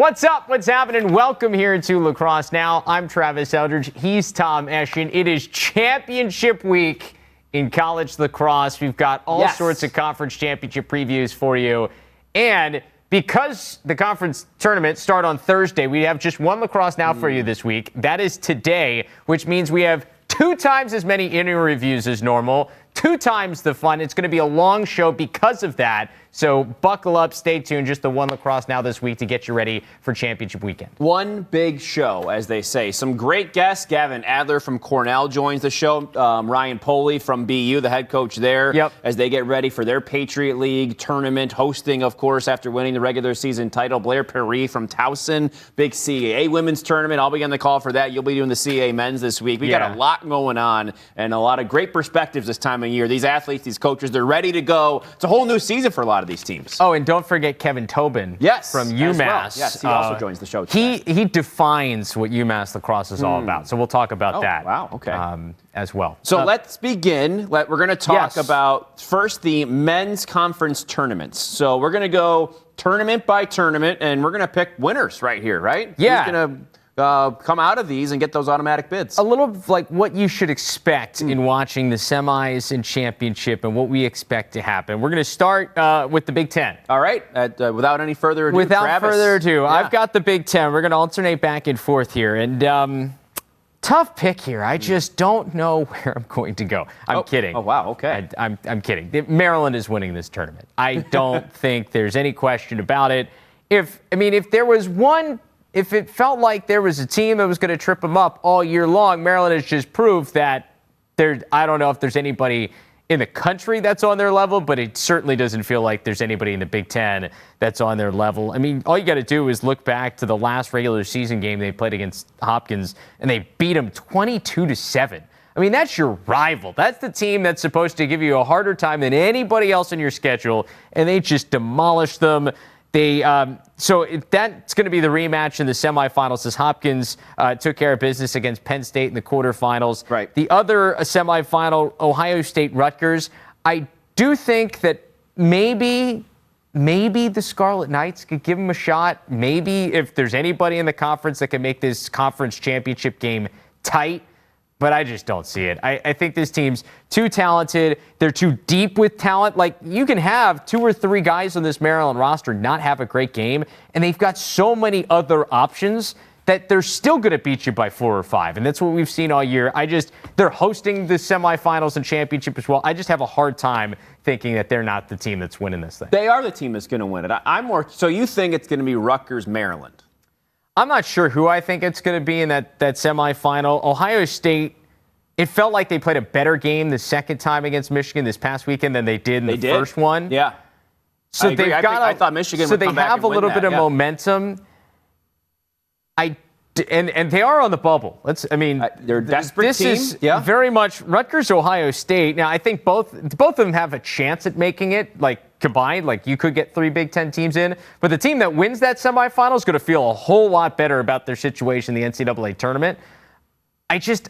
What's up? What's happening? Welcome here to Lacrosse Now. I'm Travis Eldridge. He's Tom Eschen. It is championship week in college lacrosse. We've got all sorts of conference championship previews for you. And because the conference tournaments start on Thursday, we have just one Lacrosse Now for you this week. That is today, which means we have 2 times as many inning reviews as normal, 2 times the fun. It's going to be a long show because of that. So buckle up, stay tuned. Just the one Lacrosse Now this week to get you ready for championship weekend. One big show, as they say. Some great guests. Gavin Adler from Cornell joins the show. Ryan Polley from BU, the head coach there, as they get ready for their Patriot League tournament, hosting, of course, after winning the regular season title. Blair Pearre from Towson, big CAA women's tournament. I'll be on the call for that. You'll be doing the CAA men's this week. We got a lot going on and a lot of great perspectives this time of year. These athletes, these coaches, they're ready to go. It's a whole new season for a lot of these teams. Oh, and don't forget Kevin Tobin from UMass. Well. Yes, he also joins the show today. He defines what UMass lacrosse is all about. So we'll talk about that as well. So let's begin. We're going to talk about first the men's conference tournaments. So we're going to go tournament by tournament, and we're going to pick winners right here, right? Yeah. Who's going to come out of these and get those automatic bids? A little like what you should expect in watching the semis and championship and what we expect to happen. We're going to start with the Big Ten. All right. Without any further ado, Travis. I've got the Big Ten. We're going to alternate back and forth here. And tough pick here. I just don't know where I'm going to go. I'm kidding. Oh, wow. Okay. I'm kidding. Maryland is winning this tournament. I don't think there's any question about it. If it felt like there was a team that was going to trip them up all year long, Maryland has just proved that I don't know if there's anybody in the country that's on their level, but it certainly doesn't feel like there's anybody in the Big Ten that's on their level. I mean, all you got to do is look back to the last regular season game they played against Hopkins, and they beat them 22-7. I mean, that's your rival. That's the team that's supposed to give you a harder time than anybody else in your schedule, and they just demolished them. So that's going to be the rematch in the semifinals as Hopkins took care of business against Penn State in the quarterfinals. Right. The other semifinal, Ohio State-Rutgers, I do think that maybe the Scarlet Knights could give them a shot. Maybe if there's anybody in the conference that can make this conference championship game tight. But I just don't see it. I think this team's too talented. They're too deep with talent. Like, you can have 2 or 3 guys on this Maryland roster not have a great game, and they've got so many other options that they're still going to beat you by 4 or 5. And that's what we've seen all year. They're hosting the semifinals and championship as well. I just have a hard time thinking that they're not the team that's winning this thing. They are the team that's going to win it. So you think it's going to be Rutgers, Maryland? I'm not sure who I think it's going to be in that semifinal. Ohio State, it felt like they played a better game the second time against Michigan this past weekend than they did in the first one. Yeah. So I thought Michigan would come back and win that. So they have a little bit of momentum. And they are on the bubble. They're a desperate team. This is very much Rutgers, Ohio State. Now, I think both of them have a chance at making it, like, combined. Like, you could get 3 Big Ten teams in. But the team that wins that semifinal is going to feel a whole lot better about their situation in the NCAA tournament.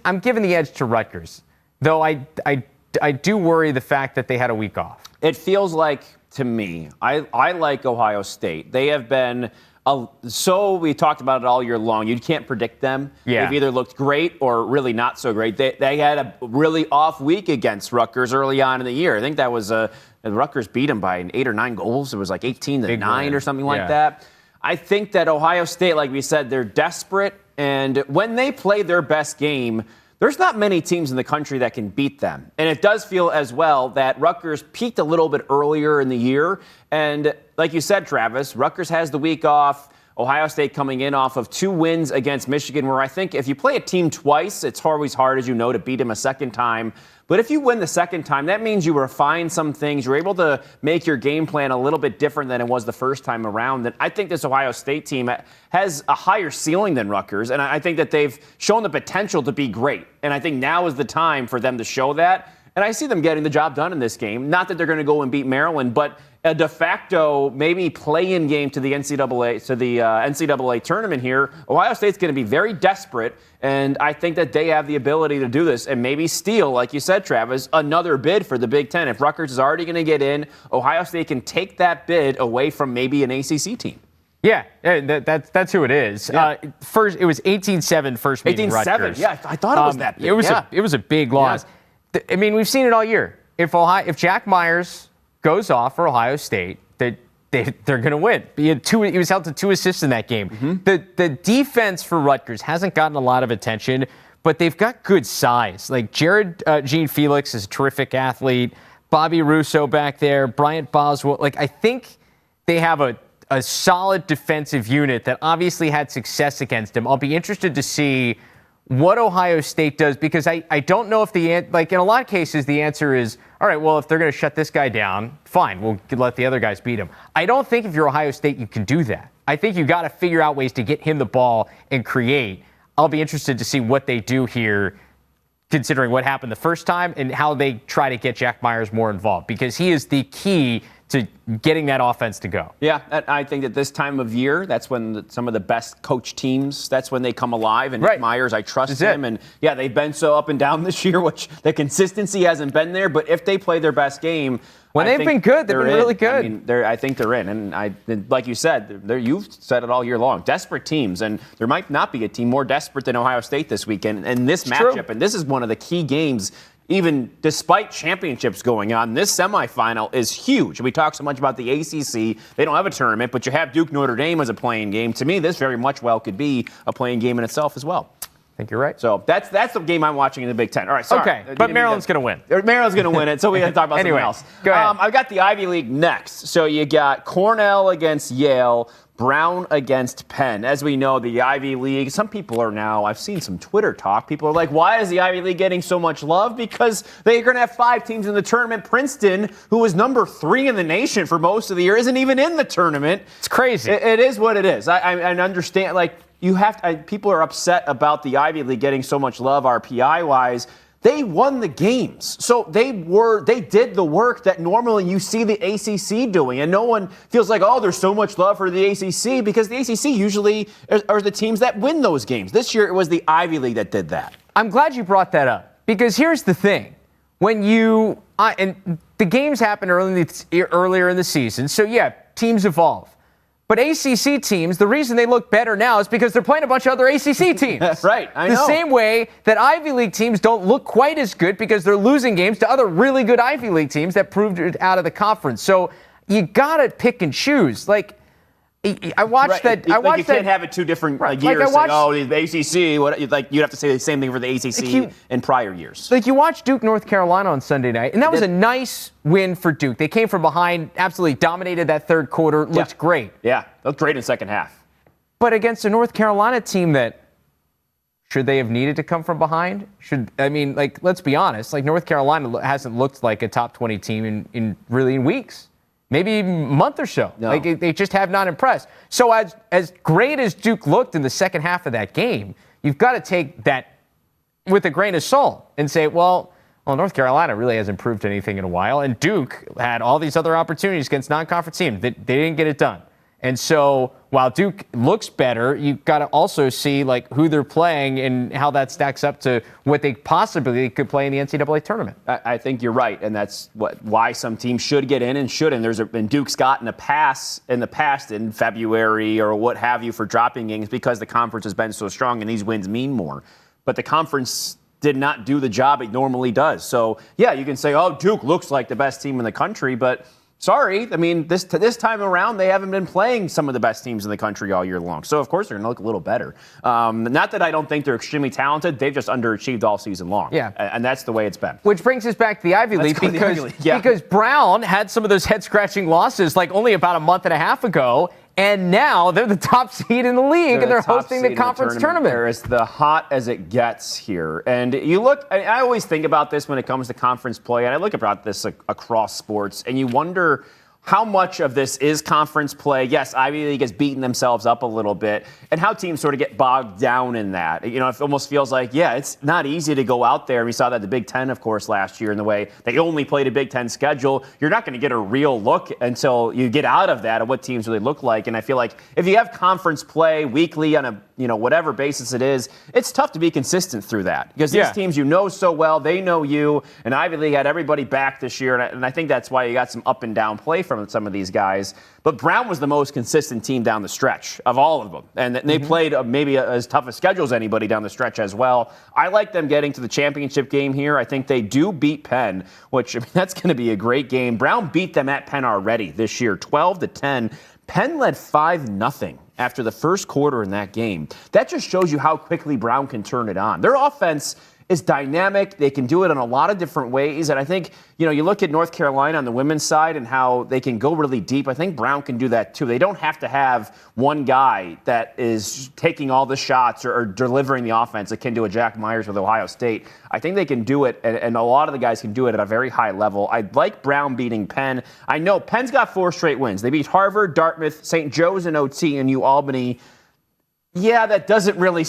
I'm giving the edge to Rutgers, though I do worry the fact that they had a week off. It feels like, to me, I like Ohio State. They have been... So we talked about it all year long. You can't predict them. Yeah. They've either looked great or really not so great. They had a really off week against Rutgers early on in the year. I think that was Rutgers beat them by 8 or 9 goals. It was like 18-9 or something like that. I think that Ohio State, like we said, they're desperate. And when they play their best game, there's not many teams in the country that can beat them. And it does feel as well that Rutgers peaked a little bit earlier in the year. And like you said, Travis, Rutgers has the week off. Ohio State coming in off of 2 wins against Michigan, where I think if you play a team twice, it's always hard, as you know, to beat them a second time. But if you win the second time, that means you refine some things. You're able to make your game plan a little bit different than it was the first time around. And I think this Ohio State team has a higher ceiling than Rutgers, and I think that they've shown the potential to be great. And I think now is the time for them to show that. And I see them getting the job done in this game. Not that they're going to go and beat Maryland, but a de facto maybe play-in game to the NCAA tournament here. Ohio State's going to be very desperate, and I think that they have the ability to do this and maybe steal, like you said, Travis, another bid for the Big Ten. If Rutgers is already going to get in, Ohio State can take that bid away from maybe an ACC team. Yeah, that's who it is. Yeah. First, it was 18-7 first meeting 18-7. Rutgers. Yeah, I thought it was that big. It was a big loss. Yeah. I mean, we've seen it all year. If Jack Myers goes off for Ohio State, they're going to win. He was held to 2 assists in that game. Mm-hmm. The defense for Rutgers hasn't gotten a lot of attention, but they've got good size. Like Jared Jean-Felix is a terrific athlete. Bobby Russo back there. Bryant Boswell. Like, I think they have a solid defensive unit that obviously had success against him. I'll be interested to see what Ohio State does, because I don't know if in a lot of cases, the answer is, all right, well, if they're going to shut this guy down, fine, we'll let the other guys beat him. I don't think if you're Ohio State, you can do that. I think you got to figure out ways to get him the ball and create. I'll be interested to see what they do here, considering what happened the first time and how they try to get Jack Myers more involved, because he is the key to getting that offense to go. Yeah, I think that this time of year, that's when some of the best coach teams, that's when they come alive. And Nick Myers, I trust him. And yeah, they've been so up and down this year, which the consistency hasn't been there. But if they play their best game, when they've been good, they've been really good. I mean, I think they're in. And like you said, you've said it all year long. Desperate teams. And there might not be a team more desperate than Ohio State this weekend. And this matchup, and this is one of the key games. Even despite championships going on, this semifinal is huge. We talk so much about the ACC. They don't have a tournament, but you have Duke Notre Dame as a playing game. To me, this very much well could be a playing game in itself as well. I think you're right. So that's the game I'm watching in the Big Ten. All right, sorry. Okay, but Maryland's going to win. Maryland's going to win it, so we got to talk about anyway, something else. Go ahead. I've got the Ivy League next. So you got Cornell against Yale, Brown against Penn. As we know, the Ivy League, some people are now, I've seen some Twitter talk, people are like, why is the Ivy League getting so much love? Because they're going to have 5 teams in the tournament. Princeton, who was number 3 in the nation for most of the year, isn't even in the tournament. It's crazy. It is what it is. I understand, like, people are upset about the Ivy League getting so much love RPI-wise. They won the games. So they did the work that normally you see the ACC doing. And no one feels like, oh, there's so much love for the ACC, because the ACC usually are the teams that win those games. This year it was the Ivy League that did that. I'm glad you brought that up, because here's the thing. When and the games happen earlier in the season, so yeah, teams evolve. But ACC teams, the reason they look better now is because they're playing a bunch of other ACC teams. That's right. I know. The same way that Ivy League teams don't look quite as good because they're losing games to other really good Ivy League teams that proved it out of the conference. So you got to pick and choose. Like, I watched that. You can't have it 2 different years. The ACC. You'd have to say the same thing for the ACC in prior years. Like, you watched Duke, North Carolina on Sunday night, and that was a nice win for Duke. They came from behind, absolutely dominated that third quarter. Looked great. Yeah, looked great in the second half. But against a North Carolina team that, should they have needed to come from behind? Let's be honest. Like, North Carolina hasn't looked like a top 20 team in weeks. Maybe a month or so. No. Like, they just have not impressed. So as great as Duke looked in the second half of that game, you've got to take that with a grain of salt and say, well, North Carolina really hasn't proved anything in a while, and Duke had all these other opportunities against non-conference teams. They didn't get it done. And so while Duke looks better, you've got to also see who they're playing and how that stacks up to what they possibly could play in the NCAA tournament. I think you're right, and that's why some teams should get in and shouldn't. And Duke's gotten a pass in the past in February or what have you for dropping games because the conference has been so strong and these wins mean more. But the conference did not do the job it normally does. So, yeah, you can say, oh, Duke looks like the best team in the country, but sorry, this time around, they haven't been playing some of the best teams in the country all year long. So, of course, they're going to look a little better. Not that I don't think they're extremely talented. They've just underachieved all season long. Yeah. And that's the way it's been. Which brings us back to the Ivy League, because Brown had some of those head-scratching losses only about a month and a half ago. And now they're the top seed in the league, and they're hosting the conference tournament. They're as hot as it gets here. And you look, I always think about this when it comes to conference play, and I look about this across sports, and you wonder how much of this is conference play. Yes, Ivy League has beaten themselves up a little bit, and how teams sort of get bogged down in that. It almost feels like, it's not easy to go out there. And we saw that the Big Ten, of course, last year in the way they only played a Big Ten schedule. You're not going to get a real look until you get out of that at what teams really look like. And I feel like if you have conference play weekly on a whatever basis it is, it's tough to be consistent through that because these teams so well, they know you, and Ivy League had everybody back this year, and I think that's why you got some up and down play from from some of these guys. But Brown was the most consistent team down the stretch of all of them. And they played maybe as tough a schedule as anybody down the stretch as well. I like them getting to the championship game here. I think they do beat Penn, which, I mean, that's going to be a great game. Brown beat them at Penn already this year, 12-10. Penn led 5-0 after the first quarter in that game. That just shows you how quickly Brown can turn it on. Their offense is dynamic. They can do it in a lot of different ways. And I think, you look at North Carolina on the women's side and how they can go really deep. I think Brown can do that too. They don't have to have one guy that is taking all the shots or delivering the offense akin to a Jack Myers with Ohio State. I think they can do it, and a lot of the guys can do it at a very high level. I'd like Brown beating Penn. I know Penn's got 4 straight wins. They beat Harvard, Dartmouth, St. Joe's in OT, and UAlbany. Yeah, that doesn't really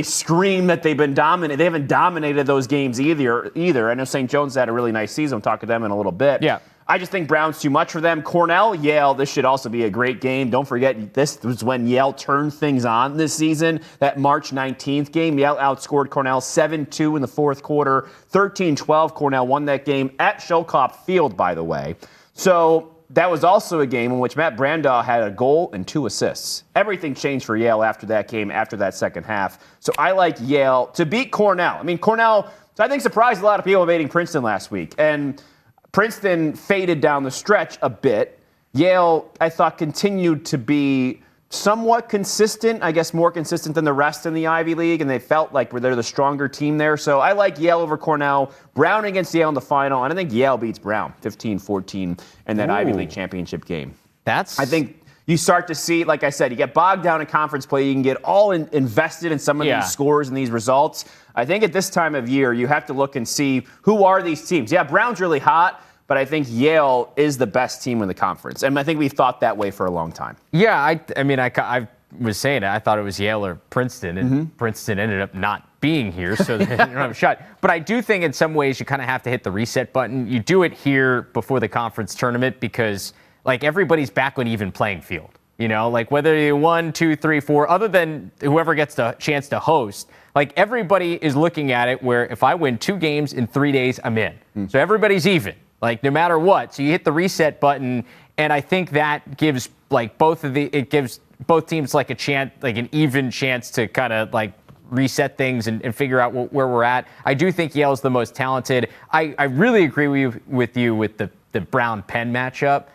scream that they've been dominant. They haven't dominated those games either. I know St. John's had a really nice season. We'll talk to them in a little bit. Yeah. I just think Brown's too much for them. Cornell, Yale, this should also be a great game. Don't forget, this was when Yale turned things on this season. That March 19th game, Yale outscored Cornell 7-2 in the fourth quarter. 13-12, Cornell won that game at Shellcop Field, by the way. So that was also a game in which Matt Brandaw had a goal and 2 assists. Everything changed for Yale after that game, after that second half. So I like Yale to beat Cornell. I mean, Cornell, I think, surprised a lot of people beating Princeton last week. And Princeton faded down the stretch a bit. Yale, I thought, continued to be somewhat consistent, I guess more consistent than the rest in the Ivy League, and they felt like they're the stronger team there. So I like Yale over Cornell. Brown against Yale in the final, and I think Yale beats Brown 15-14 in that Ivy League championship game. I think you start to see, like I said, you get bogged down in conference play. You can get all invested in some of these scores and these results. I think at this time of year, you have to look and see who are these teams. Yeah, Brown's really hot, but I think Yale is the best team in the conference. And I think we've thought that way for a long time. Yeah, I was saying it. I thought it was Yale or Princeton, and Princeton ended up not being here, so they don't have a shot. But I do think in some ways you kind of have to hit the reset button. You do it here before the conference tournament because, like, everybody's back on even playing field. Like whether you 1, 2, 3, 4, other than whoever gets the chance to host, like everybody is looking at it where if I win 2 games in 3 days, I'm in. So everybody's even. Like no matter what, so you hit the reset button, and I think that gives both teams like a chance, like an even chance to kind of like reset things and figure out where we're at. I do think Yale's the most talented. I really agree with you with the Brown Penn matchup.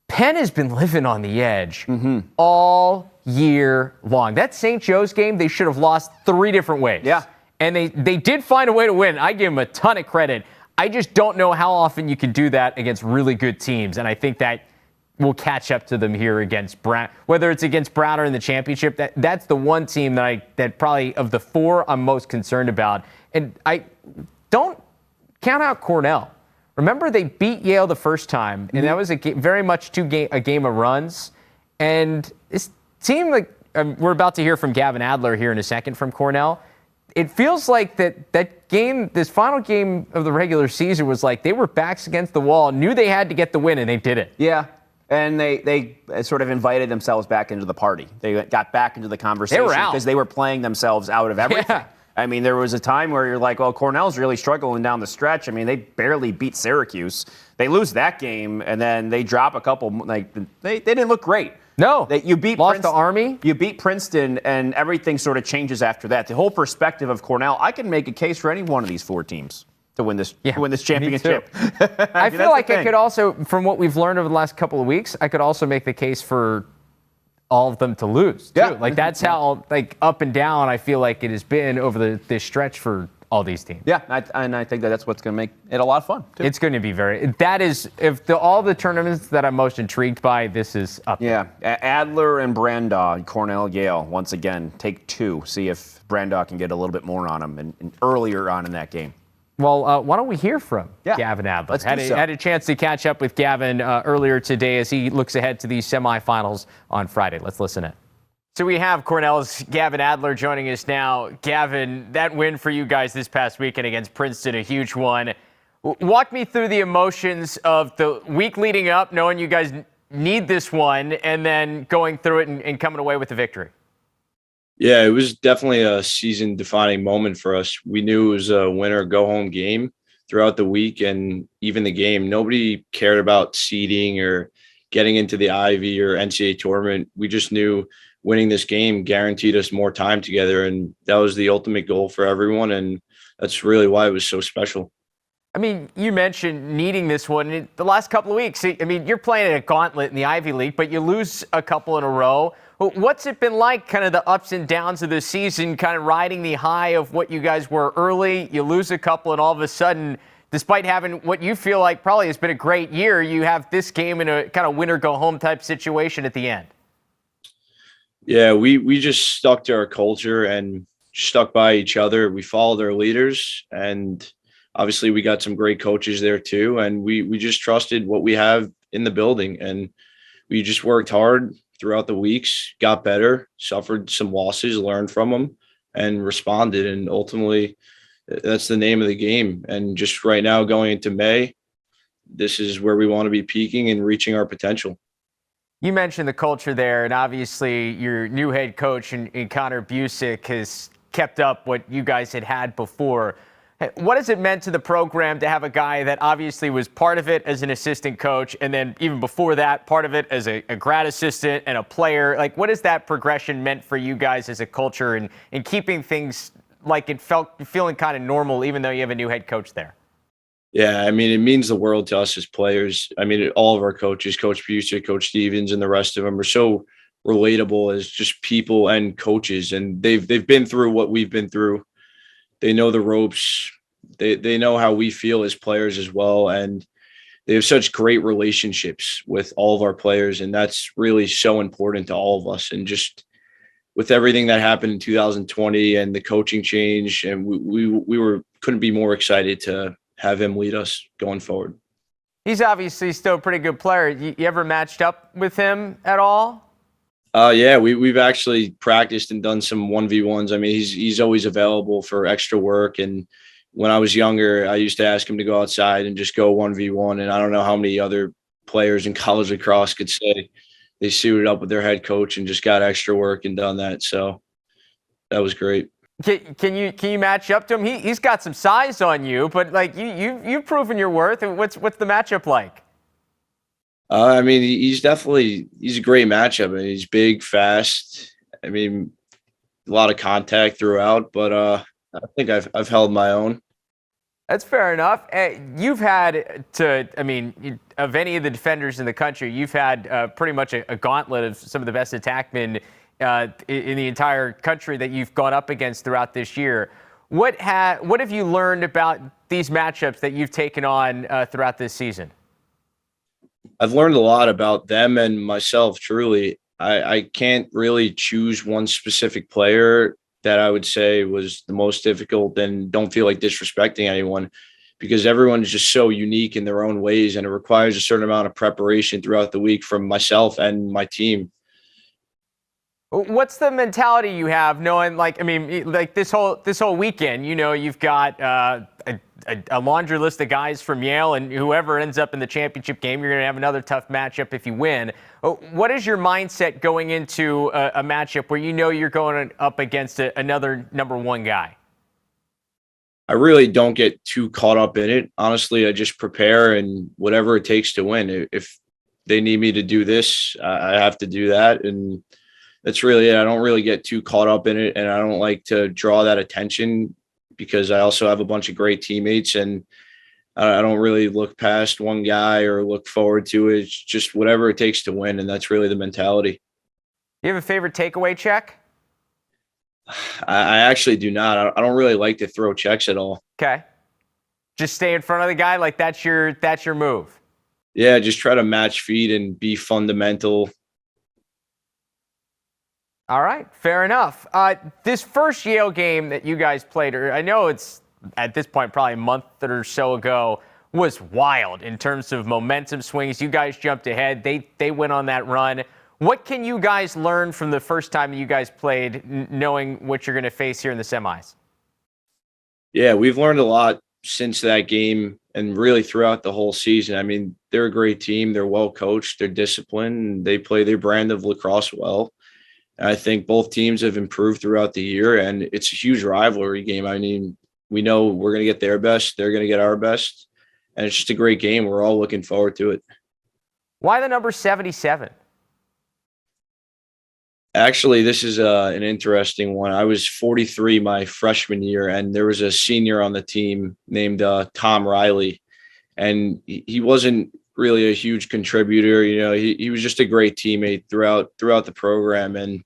Penn has been living on the edge all year long. That St. Joe's game, they should have lost 3 different ways. Yeah, and they did find a way to win. I give them a ton of credit. I just don't know how often you can do that against really good teams, and I think that will catch up to them here against Brown. Whether it's against Brown or in the championship, that's the one team that probably of the 4 I'm most concerned about. And I don't count out Cornell. Remember, they beat Yale the first time, and that was very much a game of runs. And this team, we're about to hear from Gavin Adler here in a second from Cornell. It feels like that game, this final game of the regular season, was like they were backs against the wall, knew they had to get the win, and they did it. Yeah, and they sort of invited themselves back into the party. They got back into the conversation because they were playing themselves out of everything. Yeah. I mean, there was a time where you're like, well, Cornell's really struggling down the stretch. I mean, they barely beat Syracuse. They lose that game, and then they drop a couple. They didn't look great. No, you lost the Army. You beat Princeton, and everything sort of changes after that. The whole perspective of Cornell, I can make a case for any one of these 4 teams to win this championship. I feel like I could also, from what we've learned over the last couple of weeks, I could also make the case for all of them to lose, too. Yeah. That's how, up and down, I feel like it has been over this stretch for all these teams. Yeah, and I think that's what's going to make it a lot of fun, too. It's going to be all the tournaments that I'm most intrigued by, this is up there. Yeah, Adler and Brandaw, Cornell, Yale, once again, take 2. See if Brandaw can get a little bit more on them and earlier on in that game. Well, why don't we hear from Gavin Adler? Had a chance to catch up with Gavin earlier today as he looks ahead to these semifinals on Friday. Let's listen in. So we have Cornell's Gavin Adler joining us now. Gavin, that win for you guys this past weekend against Princeton, a huge one. Walk me through the emotions of the week leading up, knowing you guys need this one, and then going through it and coming away with the victory. Yeah, it was definitely a season-defining moment for us. We knew it was a winner go-home game throughout the week and even the game. Nobody cared about seeding or getting into the Ivy or NCAA tournament. We just knew winning this game guaranteed us more time together, and that was the ultimate goal for everyone, and that's really why it was so special. I mean, you mentioned needing this one in the last couple of weeks. I mean, you're playing a gauntlet in the Ivy League, but you lose a couple in a row. What's it been like, kind of the ups and downs of the season, kind of riding the high of what you guys were early? You lose a couple, and all of a sudden, despite having what you feel like probably has been a great year, you have this game in a kind of win-or-go-home type situation at the end. Yeah, we just stuck to our culture and stuck by each other. We followed our leaders, and obviously we got some great coaches there too. And we just trusted what we have in the building, and we just worked hard throughout the weeks, got better, suffered some losses, learned from them, and responded. And ultimately, that's the name of the game. And just right now going into May, this is where we want to be peaking and reaching our potential. You mentioned the culture there, and obviously your new head coach in Connor Busick has kept up what you guys had before. What has it meant to the program to have a guy that obviously was part of it as an assistant coach, and then even before that, part of it as a grad assistant and a player? Like, what has that progression meant for you guys as a culture and keeping things like feeling kind of normal, even though you have a new head coach there? Yeah, I mean, it means the world to us as players. I mean, all of our coaches, Coach Busick, Coach Stevens, and the rest of them are so relatable as just people and coaches, and they've been through what we've been through. They know the ropes. They know how we feel as players as well, and they have such great relationships with all of our players, and that's really so important to all of us. And just with everything that happened in 2020 and the coaching change, and we couldn't be more excited to have him lead us going forward. He's obviously still a pretty good player. You ever matched up with him at all? Yeah, we've actually practiced and done some 1v1s. I mean, he's always available for extra work. And when I was younger, I used to ask him to go outside and just go 1v1. And I don't know how many other players in college lacrosse could say they suited up with their head coach and just got extra work and done that. So that was great. Can you match up to him? He's got some size on you, but like you've proven your worth. What's the matchup like? I mean, he's a great matchup. I mean, he's big, fast. I mean, a lot of contact throughout, but I think I've held my own. That's fair enough. You've had of any of the defenders in the country, you've had pretty much a gauntlet of some of the best attackmen in the entire country that you've gone up against throughout this year. What have you learned about these matchups that you've taken on throughout this season? I've learned a lot about them and myself, truly. I can't really choose one specific player that I would say was the most difficult, and don't feel like disrespecting anyone, because everyone's just so unique in their own ways, and it requires a certain amount of preparation throughout the week from myself and my team. What's the mentality you have knowing, like this whole weekend, you've got a laundry list of guys from Yale, and whoever ends up in the championship game, you're going to have another tough matchup if you win. What is your mindset going into a matchup where you're going up against another number one guy? I really don't get too caught up in it. Honestly, I just prepare and whatever it takes to win. If they need me to do this, I have to do that. And that's really it. I don't really get too caught up in it, and I don't like to draw that attention because I also have a bunch of great teammates, and I don't really look past one guy or look forward to it. It's just whatever it takes to win, and that's really the mentality. You have a favorite takeaway check? I actually do not. I don't really like to throw checks at all. Okay. Just stay in front of the guy, like that's your move. Yeah, just try to match feet and be fundamental. All right, fair enough. This first Yale game that you guys played, or I know it's at this point probably a month or so ago, was wild in terms of momentum swings. You guys jumped ahead. They went on that run. What can you guys learn from the first time you guys played, knowing what you're going to face here in the semis? Yeah, we've learned a lot since that game and really throughout the whole season. I mean, they're a great team. They're well coached. They're disciplined. They play their brand of lacrosse well. I think both teams have improved throughout the year, and it's a huge rivalry game. I mean, we know we're going to get their best. They're going to get our best. And it's just a great game. We're all looking forward to it. Why the number 77? Actually, this is an interesting one. I was 43 my freshman year, and there was a senior on the team named Tom Riley. And he wasn't really a huge contributor. You know, he was just a great teammate throughout the program. And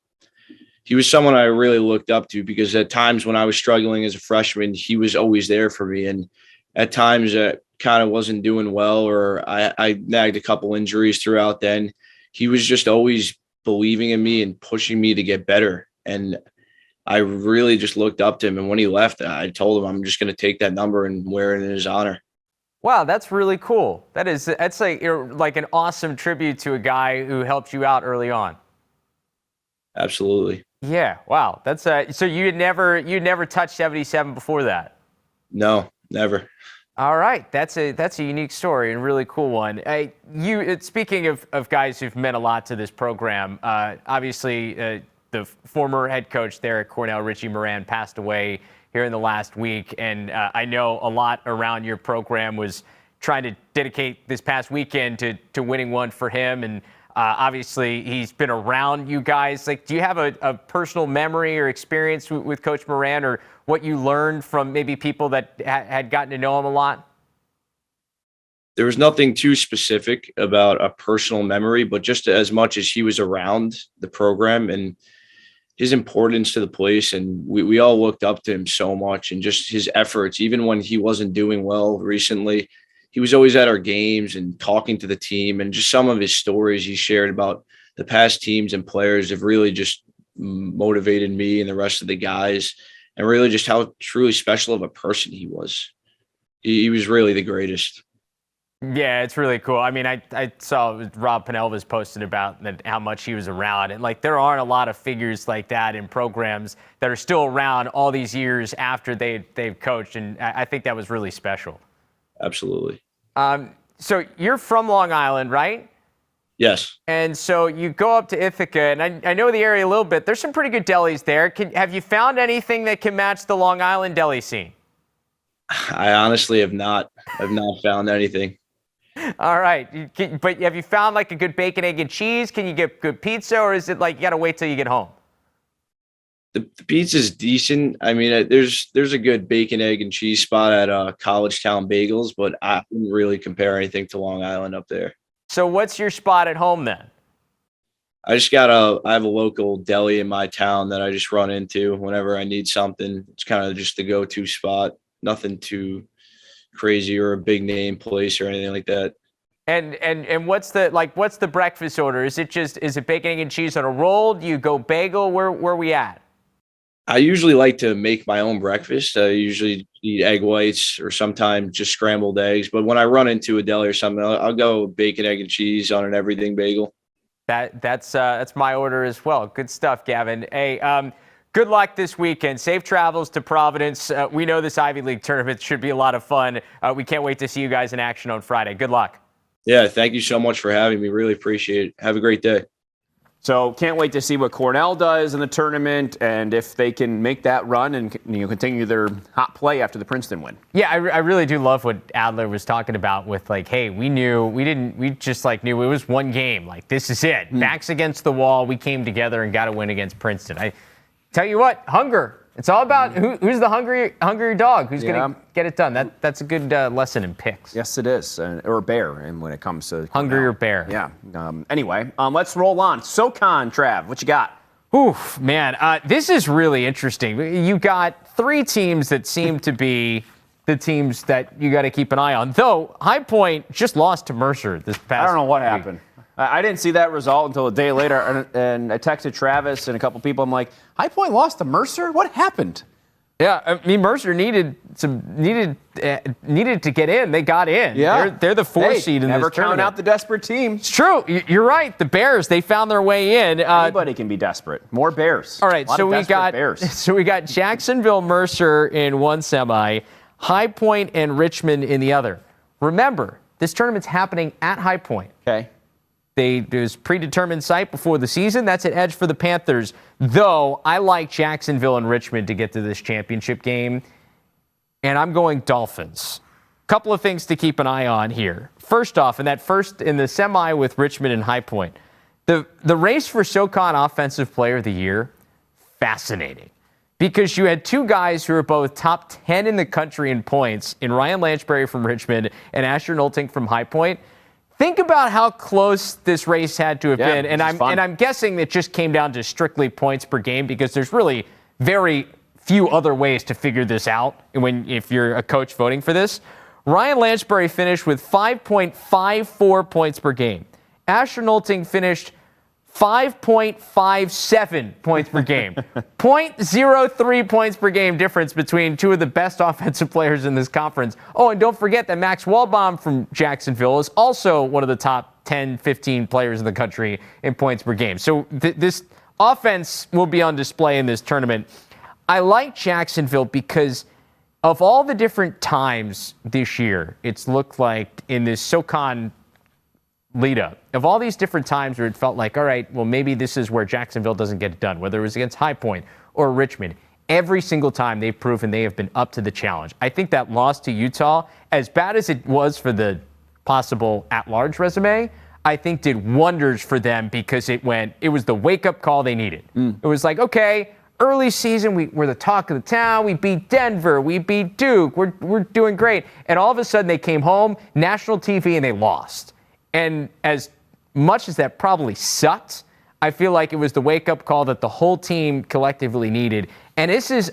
he was someone I really looked up to, because at times when I was struggling as a freshman, he was always there for me. And at times I kind of wasn't doing well, or I nagged a couple injuries throughout then. He was just always believing in me and pushing me to get better. And I really just looked up to him. And when he left, I told him I'm just going to take that number and wear it in his honor. Wow, that's really cool. That's like an awesome tribute to a guy who helped you out early on. Absolutely. Yeah. Wow. That's so you'd never touched 77 before that? No, never. All right. That's a unique story and really cool one. Speaking of guys who've meant a lot to this program, obviously the former head coach there at Cornell, Richie Moran, passed away here in the last week. And I know a lot around your program was trying to dedicate this past weekend to winning one for him. And obviously he's been around you guys. Like, do you have a personal memory or experience with Coach Moran, or what you learned from maybe people that had gotten to know him a lot? There was nothing too specific about a personal memory, but just as much as he was around the program and his importance to the place. And we all looked up to him so much, and just his efforts, even when he wasn't doing well recently, he was always at our games and talking to the team. And just some of his stories he shared about the past teams and players have really just motivated me and the rest of the guys, and really just how truly special of a person he was. He was really the greatest. Yeah, it's really cool. I mean, I saw Rob Penelva's posted about how much he was around. And, like, there aren't a lot of figures like that in programs that are still around all these years after they've coached. And I think that was really special. Absolutely. So you're from Long Island, right? Yes. And so you go up to Ithaca, and I know the area a little bit. There's some pretty good delis there. Have you found anything that can match the Long Island deli scene? I honestly have not found anything. All right. But have you found like a good bacon, egg, and cheese? Can you get good pizza, or is it like you got to wait till you get home? The pizza's decent. I mean, there's a good bacon, egg, and cheese spot at College Town Bagels, but I wouldn't really compare anything to Long Island up there. So what's your spot at home then? I have a local deli in my town that I just run into whenever I need something. It's kind of just the go-to spot. Nothing too crazy or a big name place or anything like that. And what's the breakfast order? Is it bacon, egg, and cheese on a roll? Do you go bagel? Where we at? I usually like to make my own breakfast. I usually eat egg whites or sometimes just scrambled eggs. But when I run into a deli or something, I'll go bacon, egg, and cheese on an everything bagel. That's my order as well. Good stuff, Gavin. Hey, good luck this weekend. Safe travels to Providence. We know this Ivy League tournament should be a lot of fun. We can't wait to see you guys in action on Friday. Good luck. Yeah, thank you so much for having me. Really appreciate it. Have a great day. So can't wait to see what Cornell does in the tournament, and if they can make that run and continue their hot play after the Princeton win. Yeah, I really do love what Adler was talking about with, like, hey, we knew it was one game. Like, this is it. Backs against the wall. We came together and got a win against Princeton. I tell you what, hunger. It's all about who's the hungry dog, who's going to get it done. That's a good lesson in picks. Yes, it is. Or bear, and when it comes to hungry or bear. Yeah. Anyway, let's roll on. SoCon, Trav, what you got? Oof, man, this is really interesting. You got three teams that seem to be the teams that you got to keep an eye on. Though High Point just lost to Mercer this past. I don't know what happened. I didn't see that result until a day later, and I texted Travis and a couple people. I'm like, High Point lost to Mercer? What happened? Yeah, I mean, Mercer needed to get in. They got in. Yeah, they're the fourth seed in this tournament. Never count out the desperate team. It's true. You're right. The Bears, they found their way in. Anybody can be desperate. More Bears. All right, so we got Jacksonville Mercer in one semi, High Point and Richmond in the other. Remember, this tournament's happening at High Point. Okay. There's predetermined site before the season. That's an edge for the Panthers. Though I like Jacksonville and Richmond to get to this championship game. and I'm going Dolphins. Couple of things to keep an eye on here. First off, in the semi with Richmond and High Point, the race for SoCon Offensive Player of the Year, fascinating. Because you had two guys who are both top 10 in the country in points, in Ryan Lanchbury from Richmond and Asher Nolting from High Point. Think about how close this race had to have been. And I'm guessing it just came down to strictly points per game, because there's really very few other ways to figure this out if you're a coach voting for this. Ryan Lanchbury finished with 5.54 points per game. Asher Nolting finished 5.57 points per game. 0.03 points per game difference between two of the best offensive players in this conference. Oh, and don't forget that Max Wallbaum from Jacksonville is also one of the top 10, 15 players in the country in points per game. So this offense will be on display in this tournament. I like Jacksonville because of all the different times this year, it's looked like in this SoCon lead up, of all these different times where it felt like, all right, well, maybe this is where Jacksonville doesn't get it done, whether it was against High Point or Richmond. Every single time they've proven they have been up to the challenge. I think that loss to Utah, as bad as it was for the possible at-large resume, I think did wonders for them, because it was the wake-up call they needed. It was like, okay, early season, we're the talk of the town. We beat Denver. We beat Duke. We're doing great. And all of a sudden they came home, national TV, and they lost. And as much as that probably sucked, I feel like it was the wake-up call that the whole team collectively needed. And this is,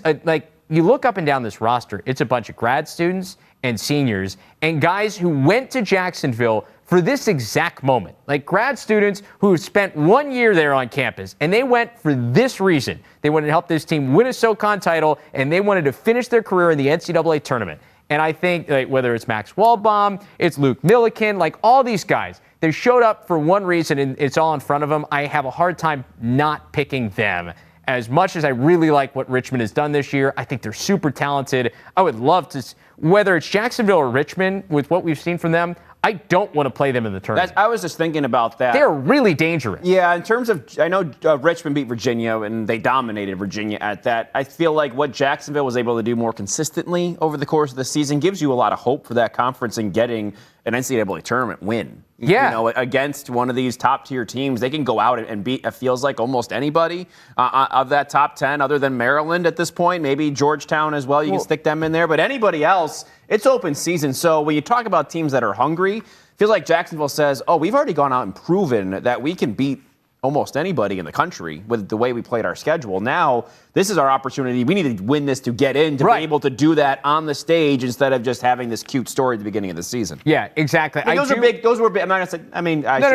you look up and down this roster, it's a bunch of grad students and seniors and guys who went to Jacksonville for this exact moment. Like grad students who spent 1 year there on campus, and they went for this reason. They wanted to help this team win a SoCon title, and they wanted to finish their career in the NCAA tournament. And I think whether it's Max Wallbaum, it's Luke Milliken, all these guys, they showed up for one reason, and it's all in front of them. I have a hard time not picking them. As much as I really like what Richmond has done this year, I think they're super talented. I would love to, whether it's Jacksonville or Richmond, with what we've seen from them, I don't want to play them in the tournament. I was just thinking about that. They're really dangerous. Yeah, in terms of, I know Richmond beat Virginia, and they dominated Virginia at that. I feel like what Jacksonville was able to do more consistently over the course of the season gives you a lot of hope for that conference and getting an NCAA tournament win. Yeah. Against one of these top-tier teams, they can go out and beat, it feels like, almost anybody of that top 10 other than Maryland at this point. Maybe Georgetown as well. You can stick them in there. But anybody else, it's open season. So when you talk about teams that are hungry, it feels like Jacksonville says, oh, we've already gone out and proven that we can beat almost anybody in the country with the way we played our schedule. Now, this is our opportunity. We need to win this to get in, to be able to do that on the stage instead of just having this cute story at the beginning of the season. Yeah, exactly. Those were big. I'm not going to say,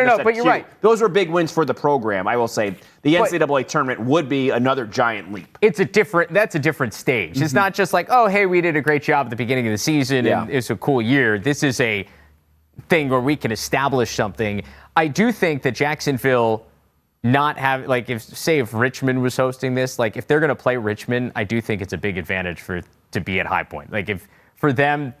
no, but you're right. Those were big wins for the program. I will say the NCAA tournament would be another giant leap. That's a different stage. Mm-hmm. It's not just like, oh, hey, we did a great job at the beginning of the season and it's a cool year. This is a thing where we can establish something. I do think that Jacksonville not have, if Richmond was hosting this, if they're going to play Richmond, I do think it's a big advantage to be at High Point. If for them,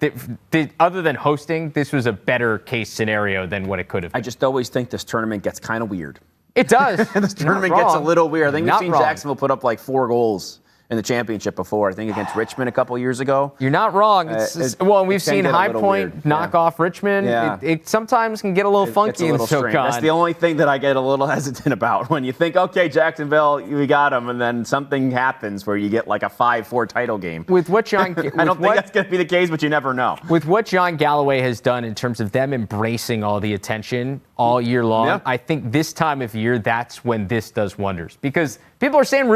other than hosting, this was a better case scenario than what it could have been. I just always think this tournament gets kind of weird. It does. This tournament gets a little weird. I think we've seen Jacksonville put up 4 goals in the championship before. I think against Richmond a couple years ago. You're not wrong. We've seen High Point knock off Richmond. Yeah. It sometimes can get a little funky in SoCon. That's the only thing that I get a little hesitant about when you think, okay, Jacksonville, we got them, and then something happens where you get a 5-4 title game. With what John, I don't think that's going to be the case, but you never know. With what John Galloway has done in terms of them embracing all the attention all year long, I think this time of year, that's when this does wonders. Because people are saying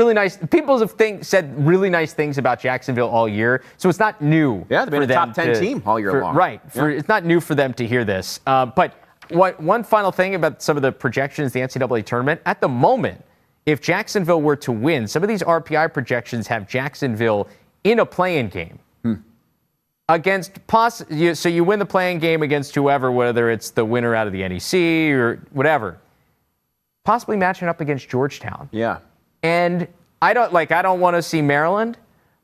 people have said really nice things about Jacksonville all year, so it's not new. Yeah, they've been a top 10 team all year long. Right. It's not new for them to hear this. But one final thing about some of the projections, the NCAA tournament, at the moment, if Jacksonville were to win, some of these RPI projections have Jacksonville in a play-in game. So you win the play-in game against whoever, whether it's the winner out of the NEC or whatever, possibly matching up against Georgetown. Yeah. And I don't want to see Maryland,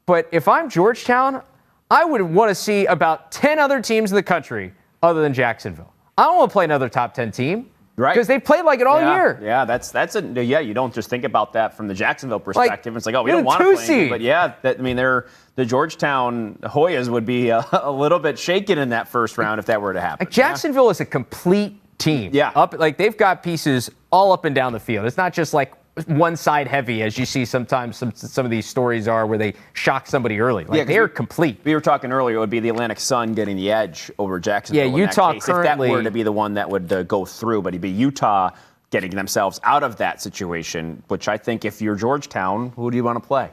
but if I'm Georgetown, I would want to see about 10 other teams in the country other than Jacksonville. I don't want to play another top 10 team. Right. Because they played like it all year. Yeah, you don't just think about that from the Jacksonville perspective. It's like, oh, we don't want to play anything. But yeah, the Georgetown Hoyas would be a little bit shaken in that first round if that were to happen. Like Jacksonville is a complete team. Yeah. They've got pieces all up and down the field. It's not just like one side heavy, as you see sometimes some of these stories are where they shock somebody early. They're complete. We were talking earlier, it would be the Atlantic Sun getting the edge over Jacksonville. Yeah, Utah if currently, that were to be the one that would go through, but it'd be Utah getting themselves out of that situation, which I think if you're Georgetown, who do you want to play?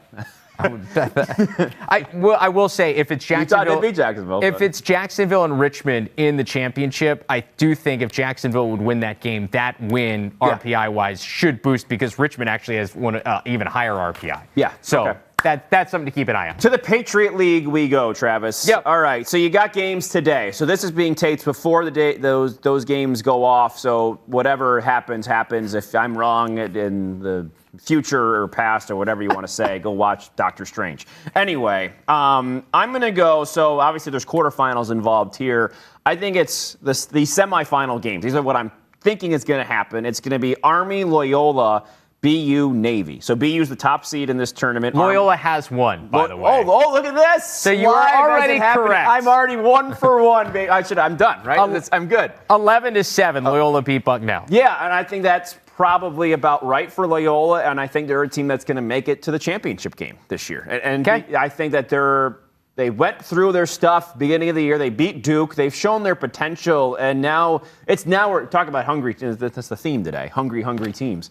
I will say if it's Jacksonville, if it's Jacksonville and Richmond in the championship, I do think if Jacksonville would win that game, that win RPI wise should boost because Richmond actually has one even higher RPI. Yeah. So that's something to keep an eye on. To the Patriot League we go, Travis. Yep. All right. So you got games today. So this is being taped before the day those games go off. So whatever happens. If I'm wrong in the future or past or whatever you want to say, go watch Doctor Strange. Anyway, I'm going to go. So obviously there's quarterfinals involved here. I think it's the semifinal games. These are what I'm thinking is going to happen. It's going to be Army, Loyola, BU, Navy. So BU's the top seed in this tournament. Loyola has won, by the way. Oh, look at this. So you are already correct. I'm already 1 for 1. I'm done, right? I'm good. 11-7, Loyola beat Bucknell. Yeah, and I think that's probably about right for Loyola, and I think they're a team that's going to make it to the championship game this year. And I think that they went through their stuff beginning of the year. They beat Duke. They've shown their potential, and now we're talking about hungry. That's the theme today, hungry teams.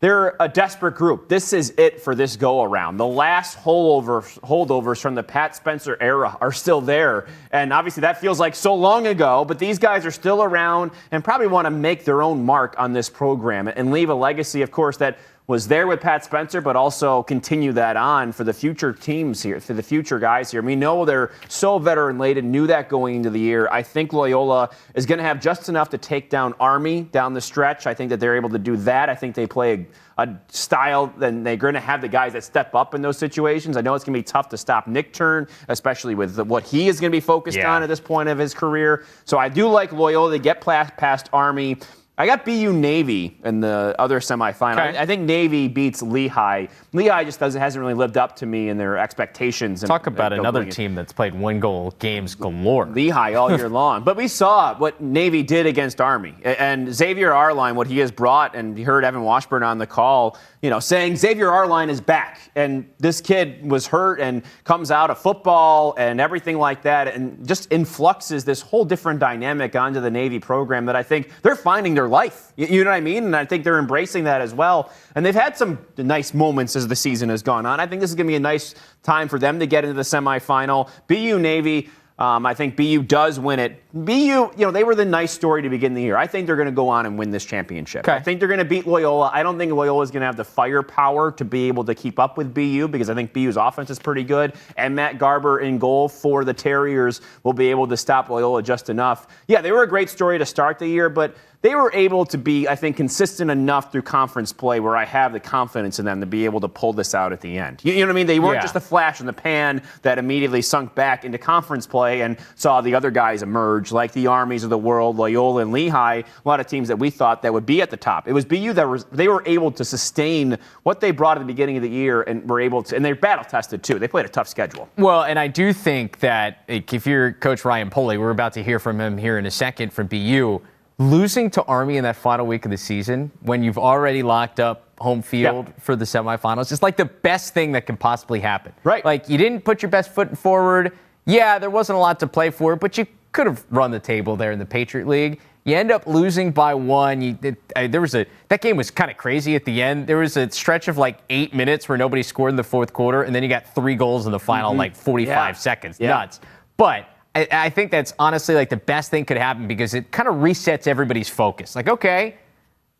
They're a desperate group. This is it for this go-around. The last holdovers from the Pat Spencer era are still there. And obviously that feels like so long ago, but these guys are still around and probably want to make their own mark on this program and leave a legacy, of course, that was there with Pat Spencer, but also continue that on for the future teams here, for the future guys here. We know they're so veteran-laden, knew that going into the year. I think Loyola is going to have just enough to take down Army down the stretch. I think that they're able to do that. I think they play a style, and they're going to have the guys that step up in those situations. I know it's going to be tough to stop Nick Turn, especially with what he is going to be focused on at this point of his career. So I do like Loyola to get past Army. I got BU Navy in the other semifinal. Okay. I think Navy beats Lehigh. Lehigh just hasn't really lived up to me in their expectations. Talk about another team that's played one-goal games galore. Lehigh all year long. But we saw what Navy did against Army. And Xavier Arline, what he has brought, and you heard Evan Washburn on the call, saying Xavier Arline is back. And this kid was hurt and comes out of football and everything like that and just influxes this whole different dynamic onto the Navy program that I think they're finding their life. You know what I mean? And I think they're embracing that as well. And they've had some nice moments as the season has gone on. I think this is going to be a nice time for them to get into the semifinal. BU Navy, I think BU does win it. BU, they were the nice story to begin the year. I think they're going to go on and win this championship. I think they're going to beat Loyola. I don't think Loyola is going to have the firepower to be able to keep up with BU because I think BU's offense is pretty good. And Matt Garber in goal for the Terriers will be able to stop Loyola just enough. Yeah, they were a great story to start the year, but they were able to be, I think, consistent enough through conference play where I have the confidence in them to be able to pull this out at the end. You know what I mean? They weren't just a flash in the pan that immediately sunk back into conference play and saw the other guys emerge, like the Armies of the world, Loyola and Lehigh, a lot of teams that we thought that would be at the top. It was BU they were able to sustain what they brought at the beginning of the year and were able to, and they're battle-tested too. They played a tough schedule. Well, and I do think that if you're Coach Ryan Polley, we're about to hear from him here in a second from BU, losing to Army in that final week of the season when you've already locked up home field for the semifinals is like the best thing that can possibly happen. Right. Like you didn't put your best foot forward. Yeah, there wasn't a lot to play for, but you could have run the table there in the Patriot League. You end up losing by one. That game was kind of crazy at the end. There was a stretch of like 8 minutes where nobody scored in the fourth quarter, and then you got 3 goals in the final 45 seconds. Yeah. Nuts. But I think that's honestly like the best thing could happen because it kind of resets everybody's focus. Like, okay,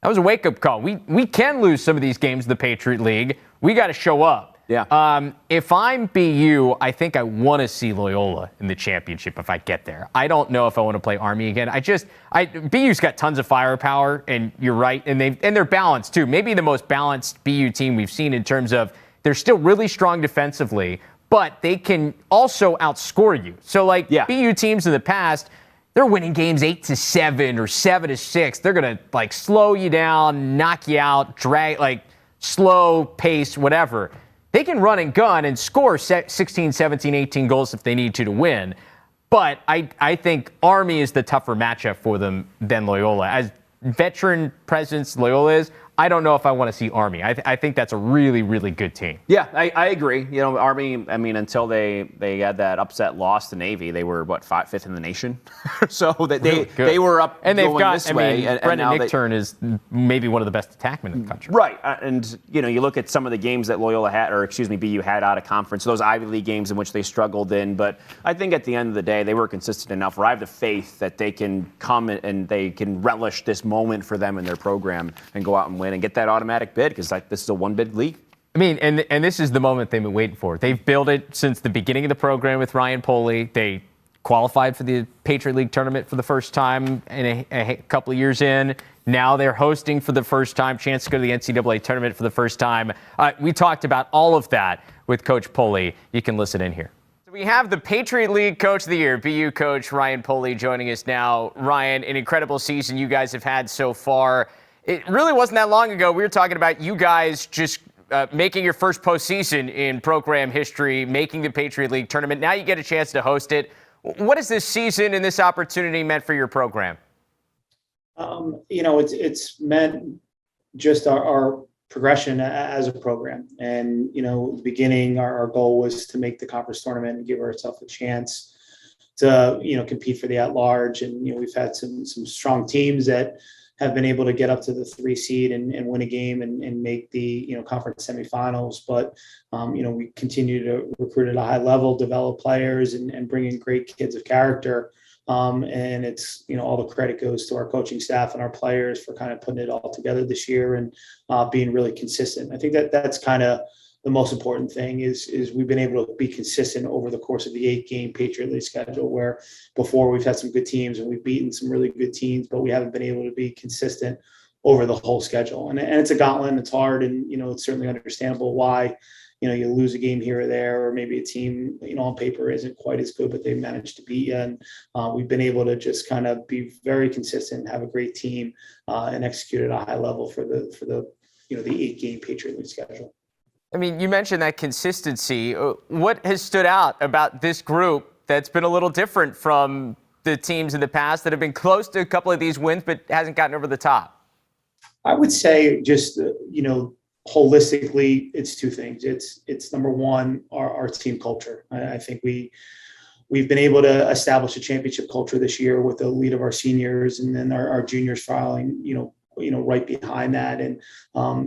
that was a wake-up call. We can lose some of these games in the Patriot League. We got to show up. Yeah. If I'm BU, I think I want to see Loyola in the championship if I get there. I don't know if I want to play Army again. BU's got tons of firepower, and you're right, and they're balanced too. Maybe the most balanced BU team we've seen in terms of they're still really strong defensively, but they can also outscore you. So, BU teams in the past, they're winning games 8-7 or 7-6. They're going to like slow you down, knock you out, drag, like slow pace, whatever. They can run and gun and score 16, 17, 18 goals if they need to win. But I think Army is the tougher matchup for them than Loyola. As veteran presence Loyola is, I don't know if I want to see Army. I think that's a really, really good team. Yeah, I agree. You know, Army, I mean, until they had that upset loss to Navy, they were, fifth in the nation? So that they were up and they've going got, this way. And Brendan now Nickturn is maybe one of the best attackmen in the country. Right. And, you know, you look at some of the games that Loyola had, BU had out of conference, those Ivy League games in which they struggled in. But I think at the end of the day, they were consistent enough where I have the faith that they can come and they can relish this moment for them in their program and go out and win and get that automatic bid, because this is a one-bid league. I mean, and this is the moment they've been waiting for. They've built it since the beginning of the program with Ryan Polley. They qualified for the Patriot League tournament for the first time in a couple of years in. Now they're hosting for the first time, chance to go to the NCAA tournament for the first time. We talked about all of that with Coach Polley. You can listen in here. We have the Patriot League Coach of the Year, BU coach Ryan Polley, joining us now. Ryan, an incredible season you guys have had so far. It really wasn't that long ago. We were talking about you guys just making your first postseason in program history, making the Patriot League tournament. Now you get a chance to host it. What has this season and this opportunity meant for your program? You know, it's meant just our progression as a program. And, you know, at the beginning, our goal was to make the conference tournament and give ourselves a chance to, you know, compete for the at-large. And, you know, we've had some strong teams that have been able to get up to the 3 seed and win a game and make the, you know, conference semifinals. But, you know, we continue to recruit at a high level, develop players and bring in great kids of character. And it's, you know, all the credit goes to our coaching staff and our players for kind of putting it all together this year and being really consistent. I think that's kind of the most important thing is we've been able to be consistent over the course of the 8-game Patriot League schedule, where before we've had some good teams and we've beaten some really good teams, but we haven't been able to be consistent over the whole schedule. And it's a gauntlet and it's hard. And, you know, it's certainly understandable why, you know, you lose a game here or there, or maybe a team, you know, on paper isn't quite as good, but they managed to beat you. And we've been able to just kind of be very consistent, have a great team, and execute at a high level for the you know, the 8-game Patriot League schedule. I mean, you mentioned that consistency. What has stood out about this group that's been a little different from the teams in the past that have been close to a couple of these wins but hasn't gotten over the top? I would say just, you know, holistically, it's 2 things. It's number one, our team culture. I think we've been able to establish a championship culture this year with the lead of our seniors, and then our juniors following, you know, right behind that. And,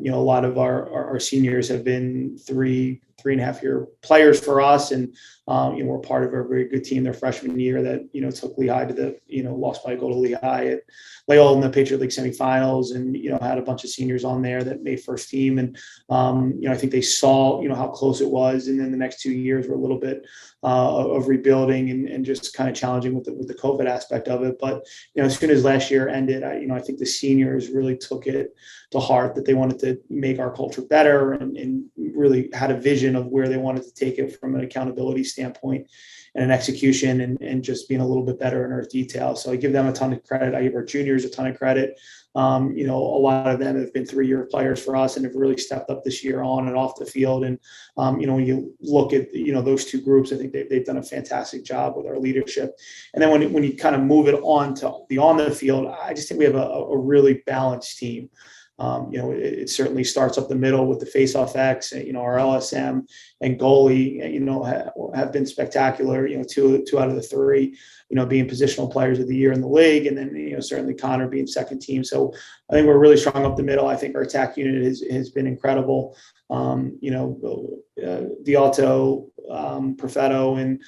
you know, a lot of our seniors have been 3.5 year players for us. And, you know, we're part of a very good team their freshman year that, you know, took Lehigh to the, you know, lost by a goal to Lehigh at Loyola in the Patriot League semifinals, and, you know, had a bunch of seniors on there that made first team. And, you know, I think they saw, you know, how close it was. And then the next 2 years were a little bit of rebuilding and just kind of challenging with the COVID aspect of it. But, you know, as soon as last year ended, I think the seniors really took it to heart that they wanted to make our culture better and really had a vision of where they wanted to take it from an accountability standpoint and an execution and just being a little bit better in our detail. So I give them a ton of credit. I give our juniors a ton of credit. You know, a lot of them have been 3-year players for us and have really stepped up this year on and off the field. And, you know, when you look at, you know, those 2 groups, I think they've done a fantastic job with our leadership. And then when you kind of move it on to the on the field, I just think we have a really balanced team. You know, it certainly starts up the middle with the face-off X. You know, our LSM and goalie, you know, have been spectacular. You know, two out of the 3, you know, being positional players of the year in the league, and then, you know, certainly Connor being second team. So I think we're really strong up the middle. I think our attack unit has been incredible. You know, Dialto, Perfetto, and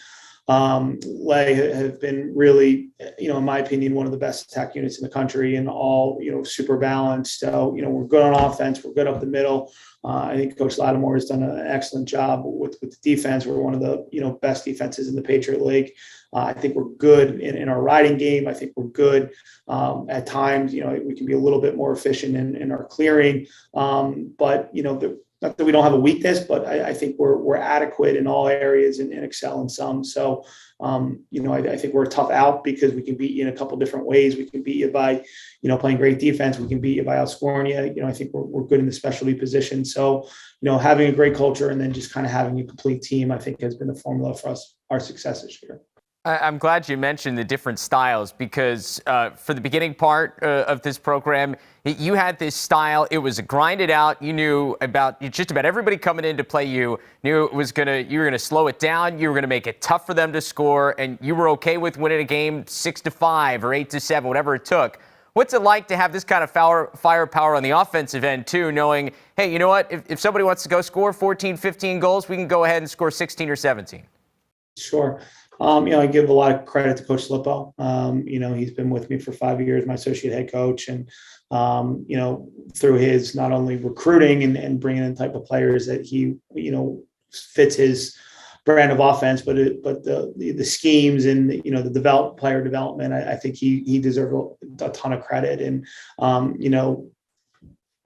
Lay have been really, you know, in my opinion, one of the best attack units in the country, and all, you know, super balanced. So, you know, we're good on offense. We're good up the middle. I think Coach Lattimore has done an excellent job with the defense. We're one of the, you know, best defenses in the Patriot League. I think we're good in our riding game. I think we're good at times. You know, we can be a little bit more efficient in our clearing. But, you know, not that we don't have a weakness, but I think we're adequate in all areas and excel in some. So, I think we're a tough out because we can beat you in a couple different ways. We can beat you by, playing great defense. We can beat you by outscoring you. I think we're good in the specialty position. So, having a great culture and then just kind of having a complete team, I think has been the formula for us, our success this year. I'm glad you mentioned the different styles because for the beginning part of this program, you had this style. It was grinded out. You knew just about everybody coming in to play you knew you were gonna slow it down. You were gonna make it tough for them to score, and you were okay with winning a game 6-5 or 8-7, whatever it took. What's it like to have this kind of firepower on the offensive end too, knowing, hey, you know what? If somebody wants to go score 14, 15 goals, we can go ahead and score 16 or 17. Sure. I give a lot of credit to Coach Lippo. He's been with me for 5 years, my associate head coach, and through his not only recruiting and bringing in the type of players that he fits his brand of offense, but the schemes and the player development. I think he deserves a ton of credit. And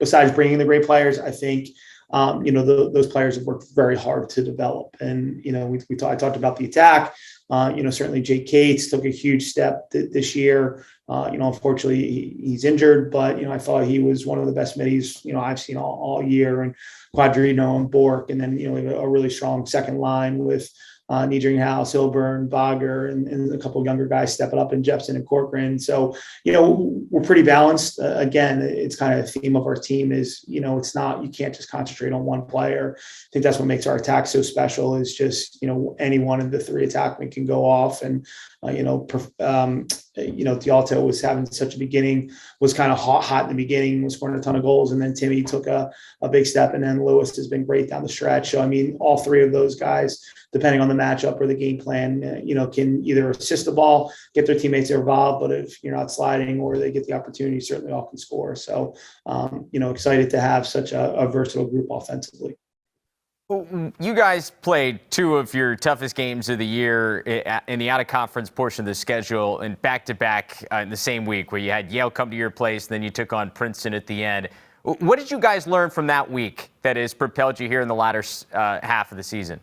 besides bringing the great players, I think. Those players have worked very hard to develop. And, I talked about the attack. Certainly Jake Cates took a huge step this year. Unfortunately he's injured, but, I thought he was one of the best middies, I've seen all year, and Quadrino and Bork. And then, a really strong second line with Niedringhouse, Hilburn, Bogger, and a couple of younger guys stepping up in Jepson and Corcoran. So, we're pretty balanced. Again, it's kind of the theme of our team is, it's not, you can't just concentrate on one player. I think that's what makes our attack so special is just, any one of the three attackmen can go off. And, Dialto was having such a beginning, was kind of hot in the beginning, was scoring a ton of goals. And then Timmy took a big step. And then Lewis has been great down the stretch. So, all three of those guys, depending on the matchup or the game plan, can either assist the ball, get their teammates involved, but if you're not sliding or they get the opportunity, certainly all can score. So, excited to have such a versatile group offensively. You guys played two of your toughest games of the year in the out-of-conference portion of the schedule and back-to-back in the same week where you had Yale come to your place, then you took on Princeton at the end. What did you guys learn from that week that has propelled you here in the latter half of the season?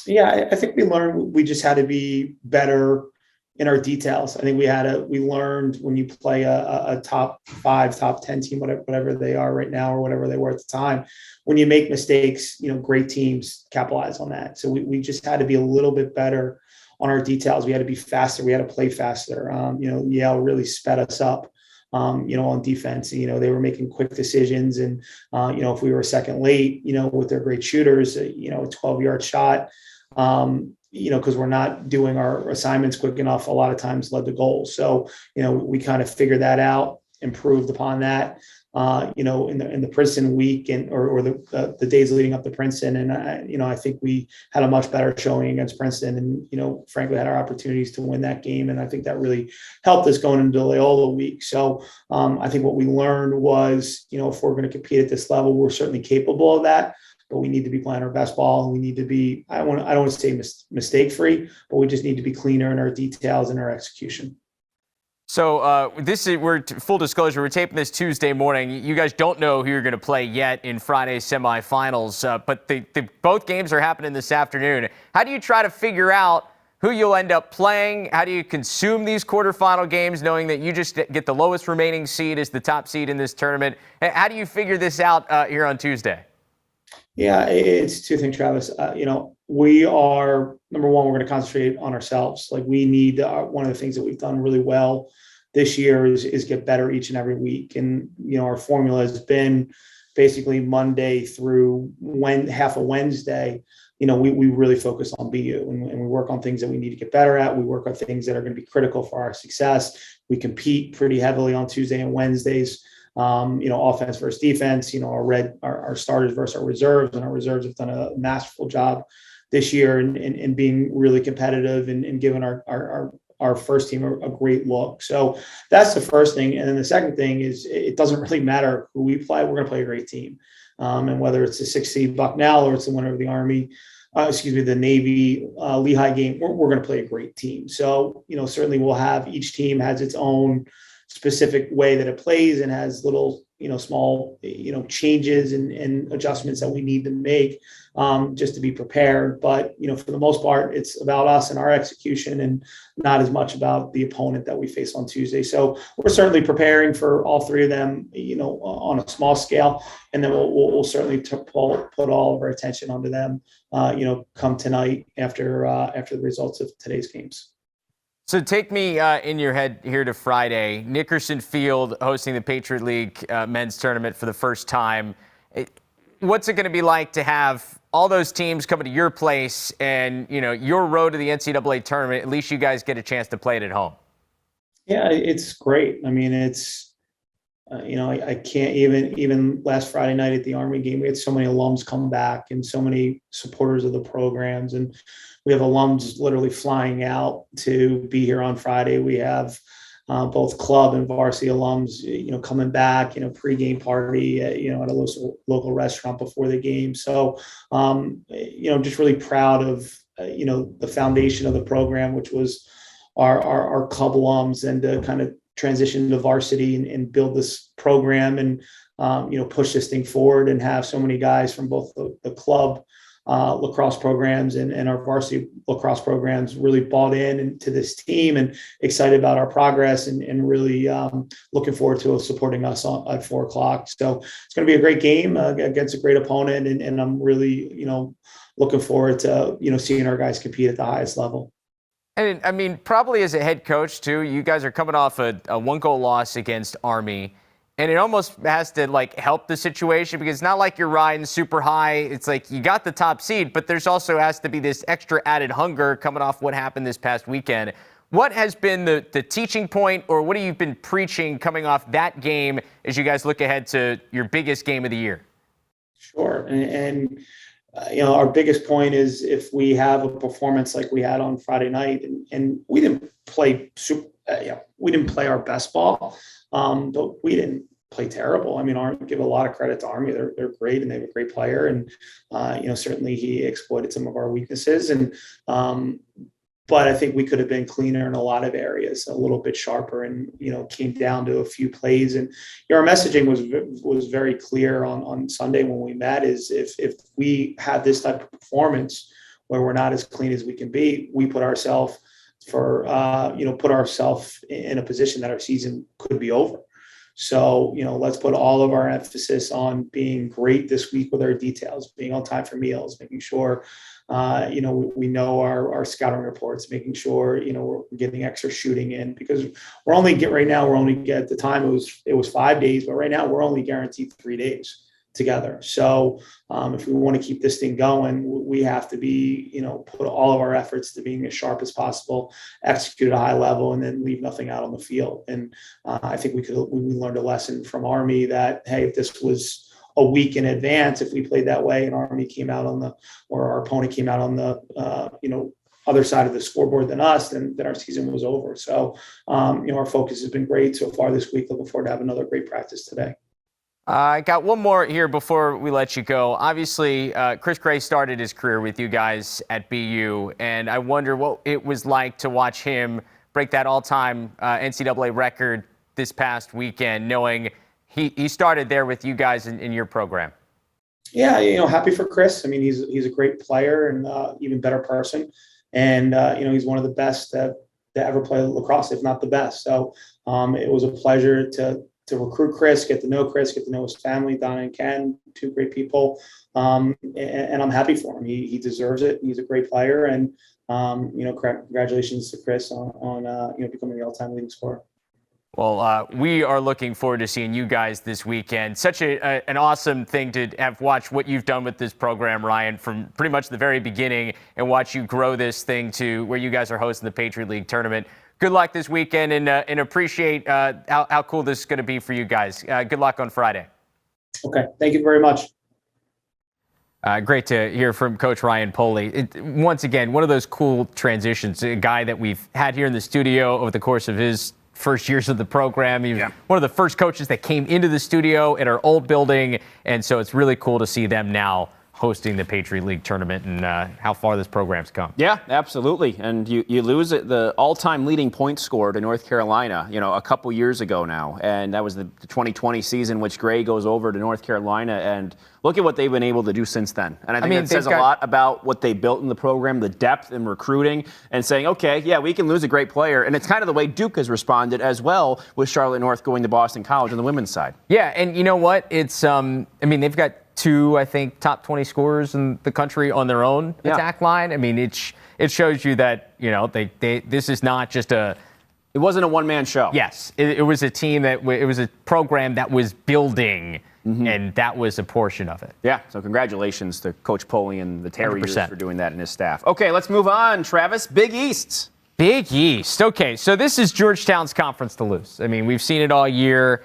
Yeah, I think we learned we just had to be better in our details. I think we learned when you play a top 5, top 10 team, whatever they are right now or whatever they were at the time, when you make mistakes, great teams capitalize on that. So we just had to be a little bit better on our details. We had to be faster. We had to play faster. Yale really sped us up. On defense, they were making quick decisions. And, if we were a second late, with their great shooters, a 12-yard shot, because we're not doing our assignments quick enough, a lot of times led to goals. So, we kind of figured that out, improved upon that, in the Princeton week or the days leading up to Princeton. And, I think we had a much better showing against Princeton and, frankly, had our opportunities to win that game. And I think that really helped us going into Loyola week. So I think what we learned was, if we're going to compete at this level, we're certainly capable of that. But we need to be playing our best ball, and we need to be, I don't want to say mistake-free, but we just need to be cleaner in our details and our execution. So we're full disclosure, we're taping this Tuesday morning. You guys don't know who you're going to play yet in Friday's semifinals, but both games are happening this afternoon. How do you try to figure out who you'll end up playing? How do you consume these quarterfinal games, knowing that you just get the lowest remaining seed as the top seed in this tournament? How do you figure this out here on Tuesday? Yeah, it's two things, Travis. We are, number one, we're going to concentrate on ourselves. Like we need, one of the things that we've done really well this year is get better each and every week. And, our formula has been basically Monday through half of Wednesday. We really focus on BU and we work on things that we need to get better at. We work on things that are going to be critical for our success. We compete pretty heavily on Tuesday and Wednesdays. Offense versus defense, our starters versus our reserves, and our reserves have done a masterful job this year in being really competitive and giving our first team a great look. So that's the first thing. And then the second thing is it doesn't really matter who we play. We're going to play a great team. And whether it's the 6th seed Bucknell or it's the winner of the Navy Lehigh game, we're going to play a great team. So, certainly each team has its own specific way that it plays and has little small, changes and adjustments that we need to make just to be prepared. But, for the most part, it's about us and our execution and not as much about the opponent that we face on Tuesday. So we're certainly preparing for all three of them, on a small scale. And then we'll certainly put all of our attention onto them, come tonight after the results of today's games. So take me in your head here to Friday. Nickerson Field hosting the Patriot League men's tournament for the first time. What's it going to be like to have all those teams coming to your place and, your road to the NCAA tournament? At least you guys get a chance to play it at home. Yeah, it's great. I mean, it's, I can't even last Friday night at the Army game, we had so many alums come back and so many supporters of the programs. And we have alums literally flying out to be here on Friday. We have both club and varsity alums, coming back, pregame party, at a local restaurant before the game. So, just really proud of, the foundation of the program, which was our club alums, and to kind of transition to varsity and build this program and, push this thing forward and have so many guys from both the club lacrosse programs and our varsity lacrosse programs really bought into this team and excited about our progress and really looking forward to supporting us at 4:00. So it's going to be a great game against a great opponent. And I'm really, looking forward to, seeing our guys compete at the highest level. And I mean, probably as a head coach too, you guys are coming off a 1-goal loss against Army. And it almost has to help the situation, because it's not like you're riding super high. It's like you got the top seed, but there's also has to be this extra added hunger coming off what happened this past weekend. What has been the teaching point, or what have you been preaching coming off that game as you guys look ahead to your biggest game of the year? Sure. And our biggest point is if we have a performance like we had on Friday night, and we didn't play we didn't play our best ball. But we didn't play terrible. I mean, give a lot of credit to Army. They're great, and they have a great player. And, certainly he exploited some of our weaknesses. And, but I think we could have been cleaner in a lot of areas, a little bit sharper, and, came down to a few plays. And our messaging was very clear on Sunday when we met, is if we have this type of performance where we're not as clean as we can be, we put ourselves in a position that our season could be over. So, let's put all of our emphasis on being great this week with our details, being on time for meals, making sure, we know our scouting reports, making sure, we're getting extra shooting in, because at the time it was 5 days, but right now we're only guaranteed 3 days together. So if we want to keep this thing going, we have to be, put all of our efforts to being as sharp as possible, execute at a high level, and then leave nothing out on the field. And I think we learned a lesson from Army that, hey, if this was a week in advance, if we played that way and Army came out or our opponent came out on the, other side of the scoreboard than us, then our season was over. So, our focus has been great so far this week. Looking forward to have another great practice today. I got one more here before we let you go. Obviously, Chris Gray started his career with you guys at BU, and I wonder what it was like to watch him break that all-time NCAA record this past weekend, knowing he started there with you guys in your program. Yeah, happy for Chris. I mean, he's a great player and even better person, and he's one of the best to ever play lacrosse, if not the best. So it was a pleasure to recruit Chris, get to know his family, Donna and Ken, two great people. And I'm happy for him. He deserves it. He's a great player. And, congratulations to Chris on becoming the all-time leading scorer. Well, we are looking forward to seeing you guys this weekend. Such an awesome thing to have watched what you've done with this program, Ryan, from pretty much the very beginning, and watch you grow this thing to where you guys are hosting the Patriot League tournament. Good luck this weekend, and appreciate how cool this is going to be for you guys. Good luck on Friday. Okay. Thank you very much. Great to hear from Coach Ryan Polley. Once again, one of those cool transitions, a guy that we've had here in the studio over the course of his first years of the program. He was one of the first coaches that came into the studio at our old building, and so it's really cool to see them now hosting the Patriot League tournament and how far this program's come. Yeah, absolutely. And you lose the all-time leading point scorer to North Carolina, a couple years ago now. And that was the 2020 season, which Gray goes over to North Carolina. And look at what they've been able to do since then. And I think it says a lot about what they built in the program, the depth in recruiting, and saying, okay, yeah, we can lose a great player. And it's kind of the way Duke has responded as well, with Charlotte North going to Boston College on the women's side. Yeah, and you know what? It's, they've got 2, I think, top 20 scorers in the country on their own attack line. I mean, it shows you that, this is not just it wasn't a one-man show. Yes, it was a team it was a program that was building, and that was a portion of it. Yeah, so congratulations to Coach Polley and the Terriers for doing that and his staff. Okay, let's move on, Travis. Big East. Big East. Okay, so this is Georgetown's conference to lose. I mean, we've seen it all year.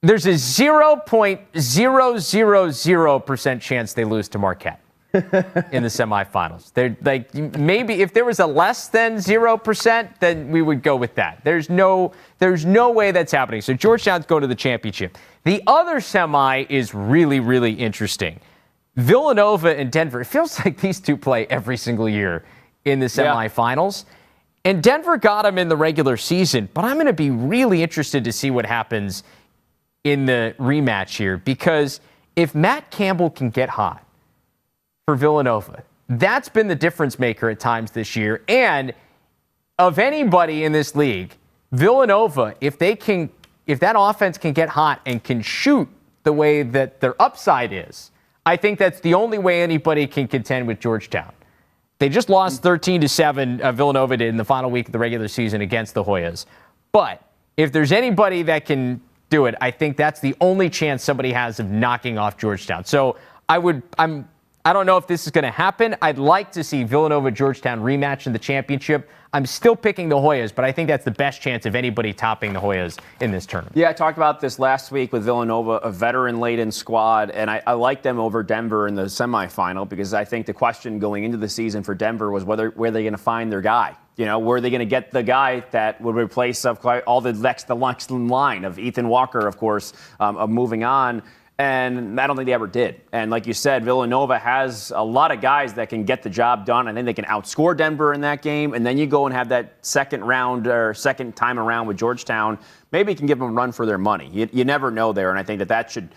There's a 0.000% chance they lose to Marquette in the semifinals. They're like, maybe if there was a less than 0%, then we would go with that. There's no way that's happening. So Georgetown's going to the championship. The other semi is really, really interesting. Villanova and Denver. It feels like these two play every single year in the semifinals. And Denver got them in the regular season, but I'm going to be really interested to see what happens in the rematch here, because if Matt Campbell can get hot for Villanova, that's been the difference maker at times this year. And of anybody in this league, Villanova, if that offense can get hot and can shoot the way that their upside is, I think that's the only way anybody can contend with Georgetown. They just lost 13-7, Villanova did, in the final week of the regular season against the Hoyas. But if there's anybody that can do it, I think that's the only chance somebody has of knocking off Georgetown. So I don't know if this is going to happen. I'd like to see Villanova-Georgetown rematch in the championship. I'm still picking the Hoyas, but I think that's the best chance of anybody topping the Hoyas in this tournament. Yeah, I talked about this last week with Villanova, a veteran-laden squad, and I like them over Denver in the semifinal, because I think the question going into the season for Denver was where they're going to find their guy. Were they going to get the guy that would replace all the next line of Ethan Walker, of course, of moving on? And I don't think they ever did. And like you said, Villanova has a lot of guys that can get the job done. I think they can outscore Denver in that game. And then you go and have that second time around with Georgetown. Maybe you can give them a run for their money. You never know there. And I think that should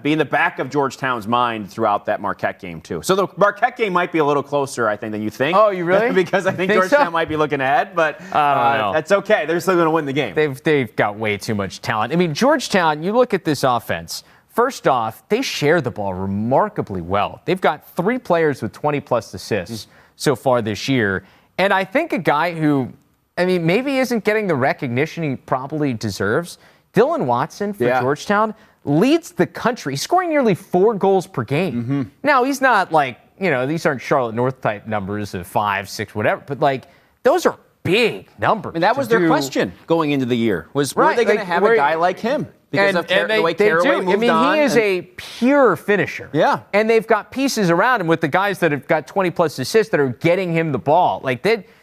be in the back of Georgetown's mind throughout that Marquette game, too. So the Marquette game might be a little closer, I think, than you think. Oh, you really? Because I think Georgetown might be looking ahead. But that's okay. They're still going to win the game. They've got way too much talent. I mean, Georgetown, you look at this offense. First off, they share the ball remarkably well. They've got 3 players with 20-plus assists so far this year. And I think a guy who, maybe isn't getting the recognition he probably deserves, Dylan Watson for Georgetown, leads the country, scoring nearly 4 goals per game. Now, he's not these aren't Charlotte North type numbers of 5, 6, whatever, but those are big numbers. And that was their question going into the year, were they going to have a guy like him? Because of the way Caraway moved on. He is a pure finisher. Yeah. And they've got pieces around him with the guys that have got 20-plus assists that are getting him the ball.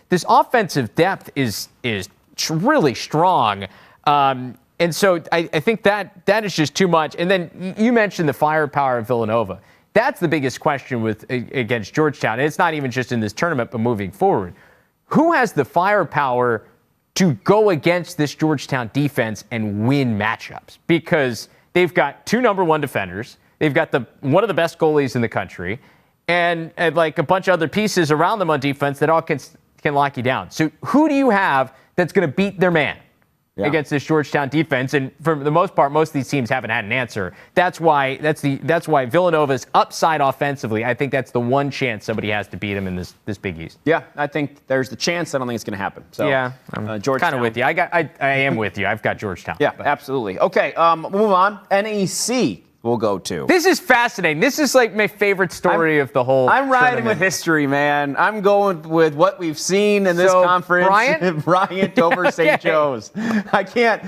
This offensive depth is really strong. And so I think that is just too much. And then you mentioned the firepower of Villanova. That's the biggest question against Georgetown. And it's not even just in this tournament, but moving forward. Who has the firepower to go against this Georgetown defense and win matchups? Because they've got 2 number 1 defenders. They've got one of the best goalies in the country, and a bunch of other pieces around them on defense that all can lock you down. So who do you have that's going to beat their man against this Georgetown defense? And for the most part, most of these teams haven't had an answer. That's why Villanova's upside offensively, I think that's the one chance somebody has to beat them in this Big East. Yeah, I think there's the chance. I don't think it's going to happen. So yeah, I'm kind of with you. I am with you. I've got Georgetown. Yeah, absolutely. Okay, move on. NEC. We'll go to. This is fascinating. This is my favorite story of the whole I'm riding with history, man. I'm going with what we've seen in this conference. Bryant over St. Joe's. I can't,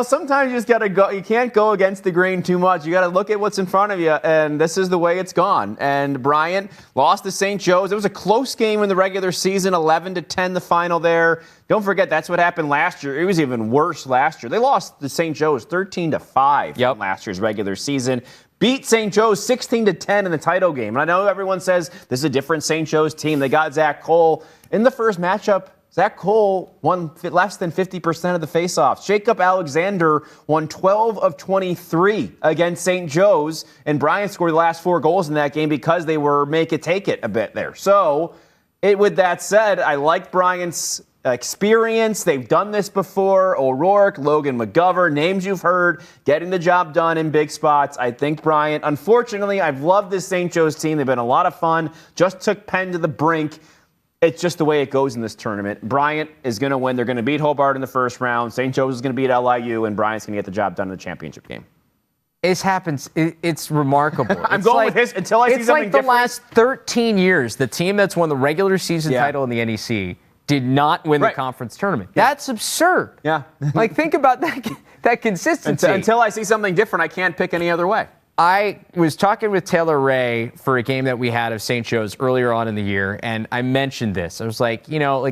sometimes you just got to go. You can't go against the grain too much. You got to look at what's in front of you, and this is the way it's gone. And Bryant lost to St. Joe's. It was a close game in the regular season, 11-10 the final there. Don't forget, that's what happened last year. It was even worse last year. They lost to St. Joe's 13-5 in last year's regular season. Beat St. Joe's 16-10 in the title game. And I know everyone says this is a different St. Joe's team. They got Zach Cole. In the first matchup, Zach Cole won less than 50% of the faceoffs. Jacob Alexander won 12 of 23 against St. Joe's. And Bryant scored the last 4 goals in that game because they were make it take it a bit there. So, with that said, I like Bryant's experience. They've done this before. O'Rourke, Logan McGovern, names you've heard, getting the job done in big spots. I think Bryant, unfortunately, I've loved this St. Joe's team. They've been a lot of fun. Just took Penn to the brink. It's just the way it goes in this tournament. Bryant is going to win. They're going to beat Hobart in the first round. St. Joe's is going to beat LIU, and Bryant's going to get the job done in the championship game. It happens. It's remarkable. I'm going with his until I see something different. It's like the last 13 years, the team that's won the regular season title in the NEC did not win the conference tournament. Yeah. That's absurd. Yeah. Like, think about that consistency. Until I see something different, I can't pick any other way. I was talking with Taylor Ray for a game that we had of St. Joe's earlier on in the year, and I mentioned this. I was like,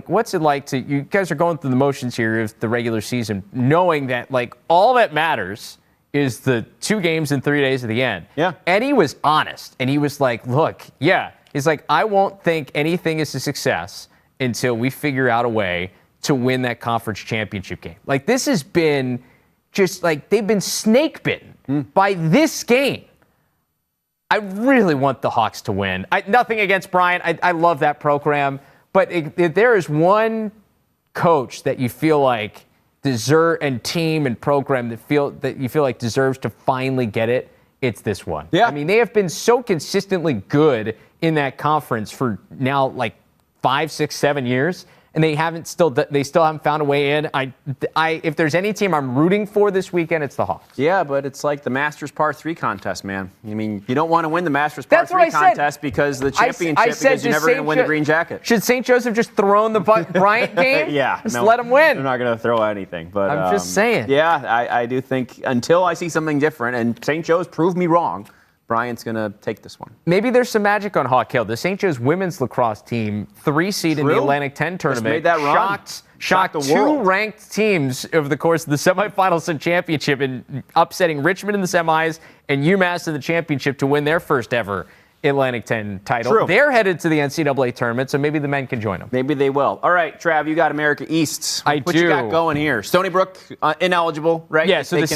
what's it like you guys are going through the motions here of the regular season, knowing that, all that matters is the 2 games in 3 days at the end. Yeah. And he was honest, and he was like, look, he's like, I won't think anything is a success until we figure out a way to win that conference championship game. This has been just they've been snake bitten by this game. I really want the Hawks to win. Nothing against Bryant. I love that program. But if there is one coach that you feel like and team and program that you feel like deserves to finally get it, it's this one. Yeah. I mean, they have been so consistently good in that conference for now 5, 6, 7 years, and they still haven't found a way in. If there's any team I'm rooting for this weekend, it's the Hawks. Yeah, but it's like the Masters Par 3 contest, man. I mean, you don't want to win the Masters Par 3 contest because the championship because you're never going to win the green jacket. Should St. Joseph just throw in the Bryant game? Yeah, just let them win. They're not going to throw anything. But I'm just saying. Yeah, I do think until I see something different, and St. Joe's proved me wrong, Bryant's going to take this one. Maybe there's some magic on Hawk Hill. The St. Joe's women's lacrosse team, 3 seed in the Atlantic 10 tournament, just made that run. Shocked the 2 world. ranked teams over the course of the semifinals and championship, and upsetting Richmond in the semis and UMass in the championship to win their first ever Atlantic 10 title. True. They're headed to the NCAA tournament, so maybe the men can join them. Maybe they will. All right, Trav, you got America East. What you got going here? Stony Brook, ineligible, right? Yeah, so the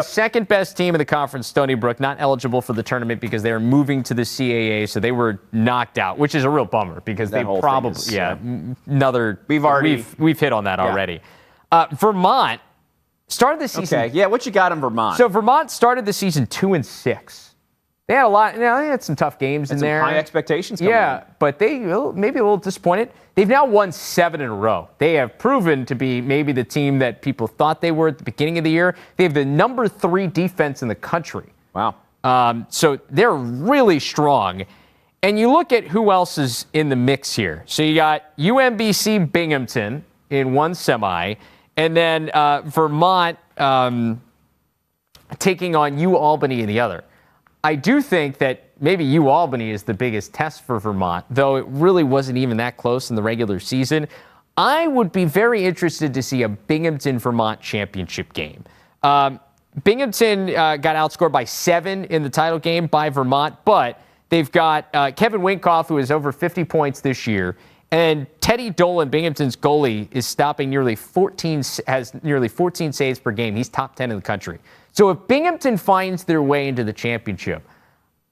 second best team in the conference, Stony Brook, not eligible for the tournament because they are moving to the CAA, so they were knocked out, which is a real bummer because they probably, we've hit on that already. Vermont started the season. Okay, yeah, what you got in Vermont? So Vermont started the season 2-6. They had a lot. They had some tough games in there. High expectations coming in. But they maybe a little disappointed. They've now won 7 in a row. They have proven to be maybe the team that people thought they were at the beginning of the year. They have the number 3 defense in the country. Wow. So they're really strong. And you look at who else is in the mix here. So you got UMBC Binghamton in one semi, and then Vermont taking on UAlbany in the other. I do think that maybe UAlbany is the biggest test for Vermont, though it really wasn't even that close in the regular season. I would be very interested to see a Binghamton-Vermont championship game. Binghamton got outscored by 7 in the title game by Vermont, but they've got Kevin Winkoff, who has over 50 points this year, and Teddy Dolan, Binghamton's goalie, has nearly 14 saves per game. He's top 10 in the country. So if Binghamton finds their way into the championship,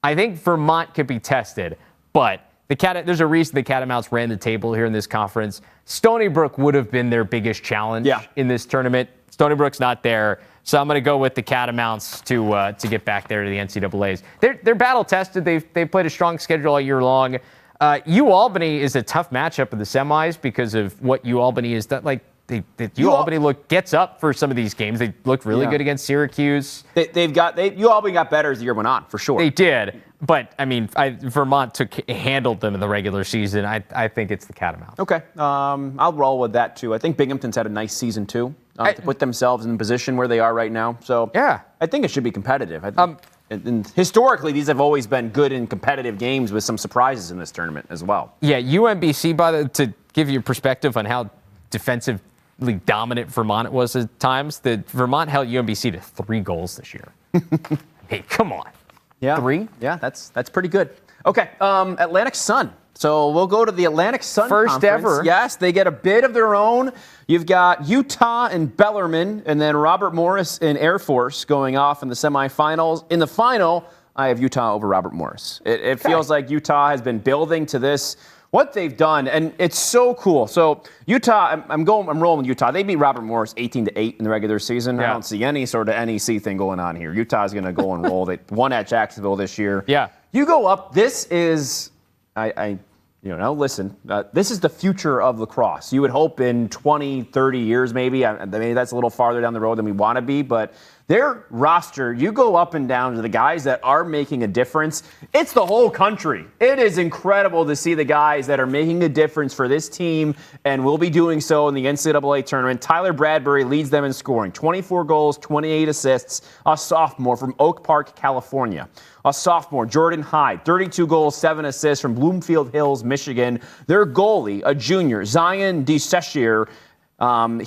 I think Vermont could be tested. But there's a reason the Catamounts ran the table here in this conference. Stony Brook would have been their biggest challenge in this tournament. Stony Brook's not there. So I'm going to go with the Catamounts to get back there to the NCAAs. They're battle tested. They've played a strong schedule all year long. UAlbany is a tough matchup in the semis because of what UAlbany is. UAlbany gets up for some of these games. They looked really good against Syracuse. UAlbany got better as the year went on, for sure. They did, but I mean, Vermont handled them in the regular season. I think it's the Catamounts. Okay, I'll roll with that too. I think Binghamton's had a nice season too to put themselves in the position where they are right now. So yeah, I think it should be competitive. And historically, these have always been good and competitive games with some surprises in this tournament as well. Yeah, UMBC, to give you perspective on how defensively dominant Vermont was at times, that Vermont held UMBC to 3 goals this year. Hey, come on. Yeah. 3? Yeah, that's pretty good. Okay, Atlantic Sun. So we'll go to the Atlantic Sun First Conference. ever. Yes, they get a bid of their own. You've got Utah and Bellarmine, and then Robert Morris and Air Force going off in the semifinals. In the final, I have Utah over Robert Morris. It feels like Utah has been building to this. What they've done, and it's so cool. So Utah, I'm rolling with Utah. They beat Robert Morris 18-8 in the regular season. Yeah. I don't see any sort of NEC thing going on here. Utah's going to go and roll. They won at Jacksonville this year. Yeah. You go up. This is, listen. This is the future of lacrosse. You would hope in 20, 30 years, maybe. Maybe that's a little farther down the road than we want to be, but their roster, you go up and down to the guys that are making a difference. It's the whole country. It is incredible to see the guys that are making a difference for this team and will be doing so in the NCAA tournament. Tyler Bradbury leads them in scoring. 24 goals, 28 assists, a sophomore from Oak Park, California. A sophomore, Jordan Hyde, 32 goals, 7 assists from Bloomfield Hills, Michigan. Their goalie, a junior, Zion DeSeshier,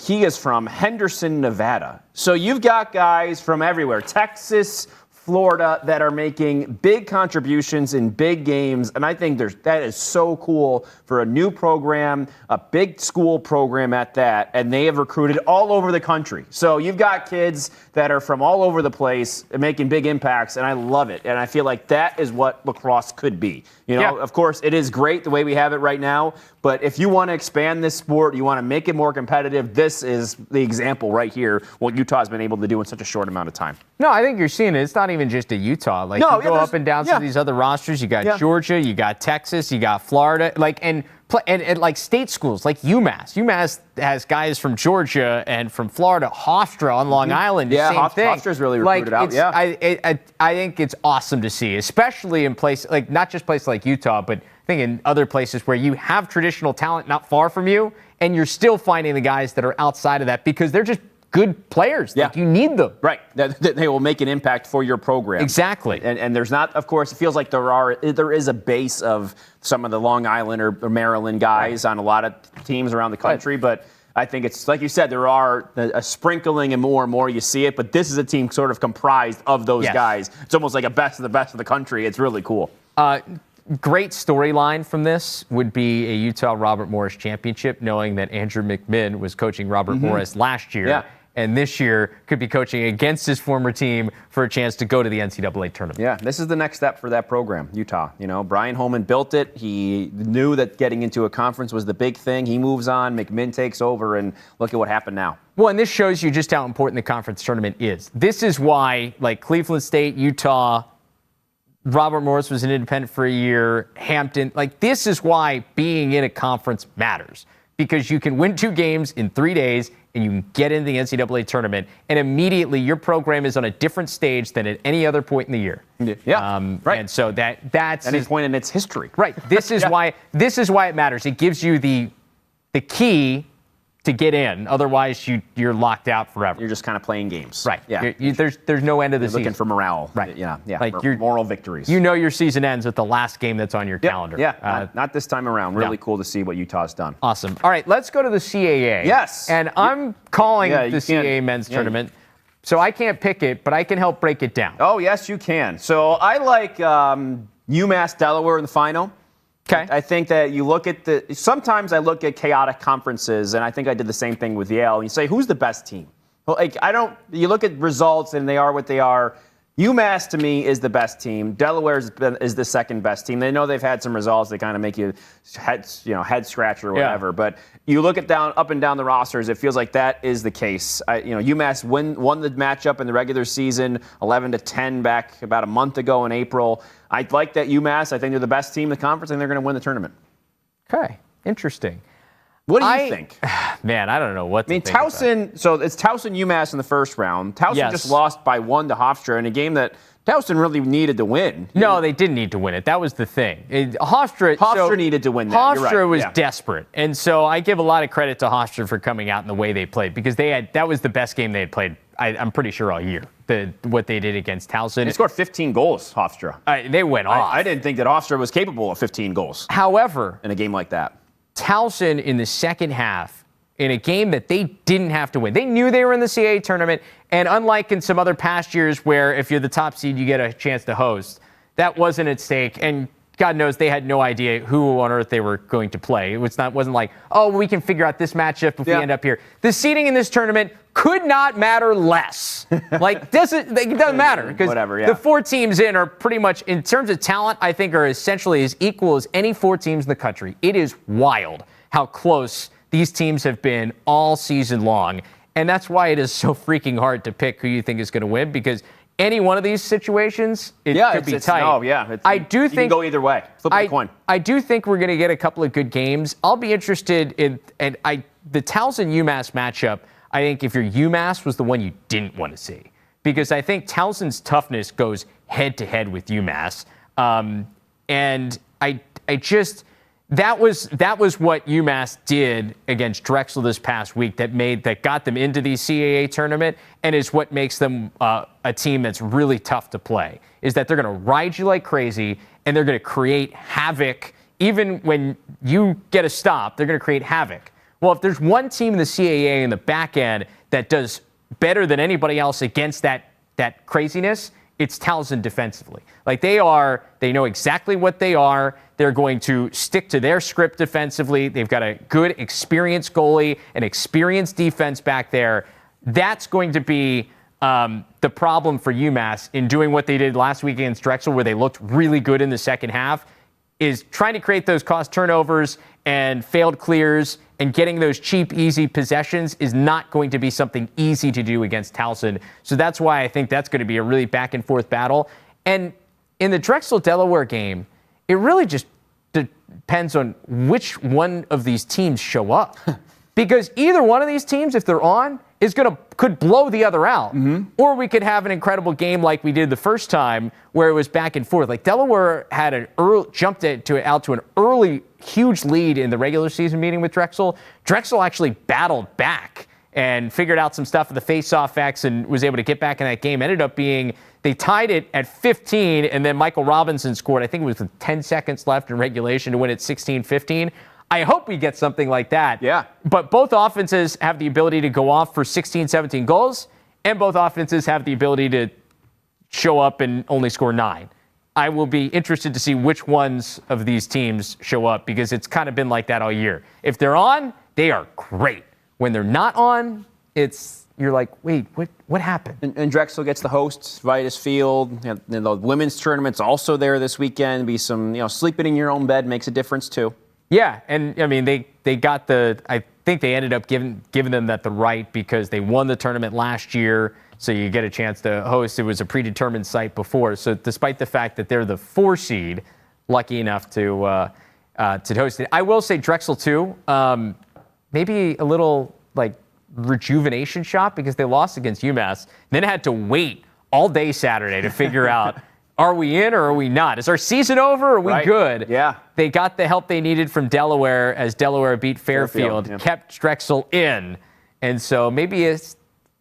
he is from Henderson, Nevada. So you've got guys from everywhere, Texas, Florida, that are making big contributions in big games. And I think that is so cool for a new program, a big school program at that. And they have recruited all over the country. So you've got kids that are from all over the place and making big impacts. And I love it. And I feel like that is what lacrosse could be. Of course, it is great the way we have it right now. But if you want to expand this sport, you want to make it more competitive, this is the example right here, what Utah's been able to do in such a short amount of time. No, I think you're seeing it. It's not even just a Utah. You go up and down some of these other rosters. You got Georgia, you got Texas, you got Florida, and like state schools like UMass. UMass has guys from Georgia and from Florida. Hofstra on Long Island, same thing. Hofstra's really recruited out. Yeah, I think it's awesome to see, especially in places like not just places like Utah, but I think in other places where you have traditional talent not far from you, and you're still finding the guys that are outside of that because they're just good players. Yeah. Like you need them. Right. That they will make an impact for your program. Exactly. And there's not, of course, it feels like there is a base of some of the Long Island or Maryland guys on a lot of teams around the country, but I think it's, like you said, there are a sprinkling and more you see it, but this is a team sort of comprised of those guys. It's almost like a best of the country. It's really cool. Great storyline from this would be a Utah Robert Morris championship, knowing that Andrew McMinn was coaching Robert Morris last year. Yeah. And this year could be coaching against his former team for a chance to go to the NCAA tournament. Yeah, this is the next step for that program, Utah. Brian Holman built it. He knew that getting into a conference was the big thing. He moves on. McMinn takes over, and look at what happened now. Well, and this shows you just how important the conference tournament is. This is why, like Cleveland State, Utah, Robert Morris was an independent for a year, Hampton. This is why being in a conference matters. Because you can win 2 games in 3 days and you can get into the NCAA tournament, and immediately your program is on a different stage than at any other point in the year. Yeah, right. And so that's any point in its history. Right. This is why it matters. It gives you the key to get in. Otherwise, you're locked out forever. You're just kind of playing games. Right. Yeah. There's no end of the season. Looking for morale. Right. Yeah. Your moral victories. Your season ends with the last game that's on your calendar. Yeah. Not this time around. Really cool to see what Utah's done. Awesome. All right, let's go to the CAA. Yes. And I'm calling the CAA men's tournament. So I can't pick it, but I can help break it down. Oh, yes, you can. So I like UMass Delaware in the final. Okay. I think that you look at sometimes I look at chaotic conferences, and I think I did the same thing with Yale. And you say, who's the best team? Well, you look at results, and they are what they are. UMass, to me, is the best team. Delaware is the second best team. They know they've had some results that kind of make you head scratch or whatever. Yeah. But you look at up and down the rosters, it feels like that is the case. UMass won the matchup in the regular season, 11-10 back about a month ago in April. I like that UMass. I think they're the best team in the conference, and they're going to win the tournament. Okay, interesting. What do you think? Man, I don't know what to think. Towson, so it's Towson UMass in the first round. Towson just lost by 1 to Hofstra in a game that Towson really needed to win. No, they didn't need to win it. That was the thing. Hofstra needed to win that. Hofstra was desperate. And so I give a lot of credit to Hofstra for coming out in the way they played, because that was the best game they had played, I'm pretty sure, all year. What they did against Towson. They scored 15 goals, Hofstra. They went off. I didn't think that Hofstra was capable of 15 goals. However, in a game like that, Towson in the second half, in a game that they didn't have to win. They knew they were in the CAA tournament, and unlike in some other past years where if you're the top seed, you get a chance to host, that wasn't at stake. And God knows they had no idea who on earth they were going to play. It wasn't like, oh, we can figure out this matchup if we end up here. The seeding in this tournament could not matter less. Like, it doesn't matter because the 4 teams in are pretty much, in terms of talent, I think are essentially as equal as any 4 teams in the country. It is wild how close these teams have been all season long. And that's why it is so freaking hard to pick who you think is going to win, because any one of these situations, it could be tight. I do think you can go either way. Flip a coin. I do think we're going to get a couple of good games. I'll be interested in, the Towson UMass matchup. I think if you're UMass was the one you didn't want to see, because I think Towson's toughness goes head to head with UMass, and that was what UMass did against Drexel this past week that got them into the CAA tournament, and is what makes them a team that's really tough to play, is that they're going to ride you like crazy, and they're going to create havoc. Even when you get a stop, they're going to create havoc. Well, if there's one team in the CAA in the back end that does better than anybody else against that craziness, it's Towson defensively. Like, they know exactly what they are. They're going to stick to their script defensively. They've got a good, experienced goalie, an experienced defense back there. That's going to be the problem for UMass in doing what they did last week against Drexel, where they looked really good in the second half, is trying to create those cost turnovers and failed clears, and getting those cheap, easy possessions is not going to be something easy to do against Towson. So that's why I think that's going to be a really back and forth battle. And in the Drexel-Delaware game, it really just depends on which one of these teams show up. Because either one of these teams, if they're on, could blow the other out. Mm-hmm. Or we could have an incredible game like we did the first time, where it was back and forth. Like, Delaware had jumped out to an early huge lead in the regular season meeting with Drexel. Drexel actually battled back and figured out some stuff at the face-off X and was able to get back in that game. Ended up being, they tied it at 15, and then Michael Robinson scored, I think it was with 10 seconds left in regulation, to win it 16-15. I hope we get something like that. Yeah. But both offenses have the ability to go off for 16, 17 goals, and both offenses have the ability to show up and only score 9. I will be interested to see which ones of these teams show up, because it's kind of been like that all year. If they're on, they are great. When they're not on, you're like, wait, what happened? And Drexel gets the host, Vitus Field. And the women's tournament's also there this weekend. Be some, sleeping in your own bed makes a difference too. Yeah, and I mean, they got I think they ended up giving them the right, because they won the tournament last year, so you get a chance to host. It was a predetermined site before, so despite the fact that they're the 4 seed, lucky enough to host it. I will say Drexel too, maybe a little like rejuvenation shot, because they lost against UMass, then had to wait all day Saturday to figure out, are we in or are we not? Is our season over or are we good? Yeah. They got the help they needed from Delaware, as Delaware beat Fairfield, kept Drexel in. And so maybe a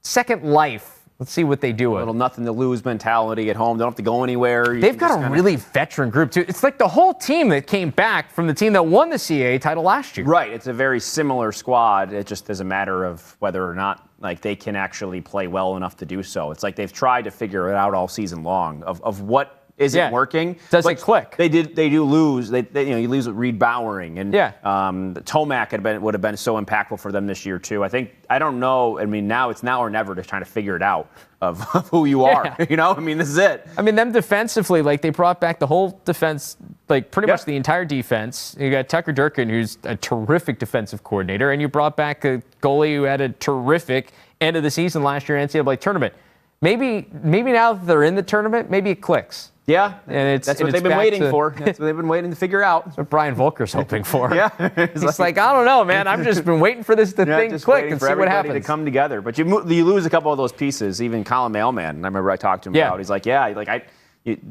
second life. Let's see what they do. A little nothing to lose mentality at home. They don't have to go anywhere. They've got a really veteran group too. It's like the whole team that came back from the team that won the CAA title last year. Right. It's a very similar squad. It just is a matter of whether or not they can actually play well enough to do so. It's like they've tried to figure it out all season long of what isn't working. Does it click? They do lose. You lose with Reed Bowering, and Tomac would have been so impactful for them this year too. I don't know. I mean, now it's now or never to trying to figure it out of who you are. This is it. I mean, them defensively, they brought back the whole defense, pretty much the entire defense. You got Tucker Durkin, who's a terrific defensive coordinator, and you brought back a goalie who had a terrific end of the season last year in NCAA tournament. Maybe now that they're in the tournament, maybe it clicks. Yeah, and that's what they've been waiting for. That's what they've been waiing to figure out. That's what Brian Volker's hoping for. He's like, I don't know, man. I've just been waiting for this thing to click and see what happens. To come together. But you lose a couple of those pieces. Even Colin Mailman, I remember I talked to him about. He's like,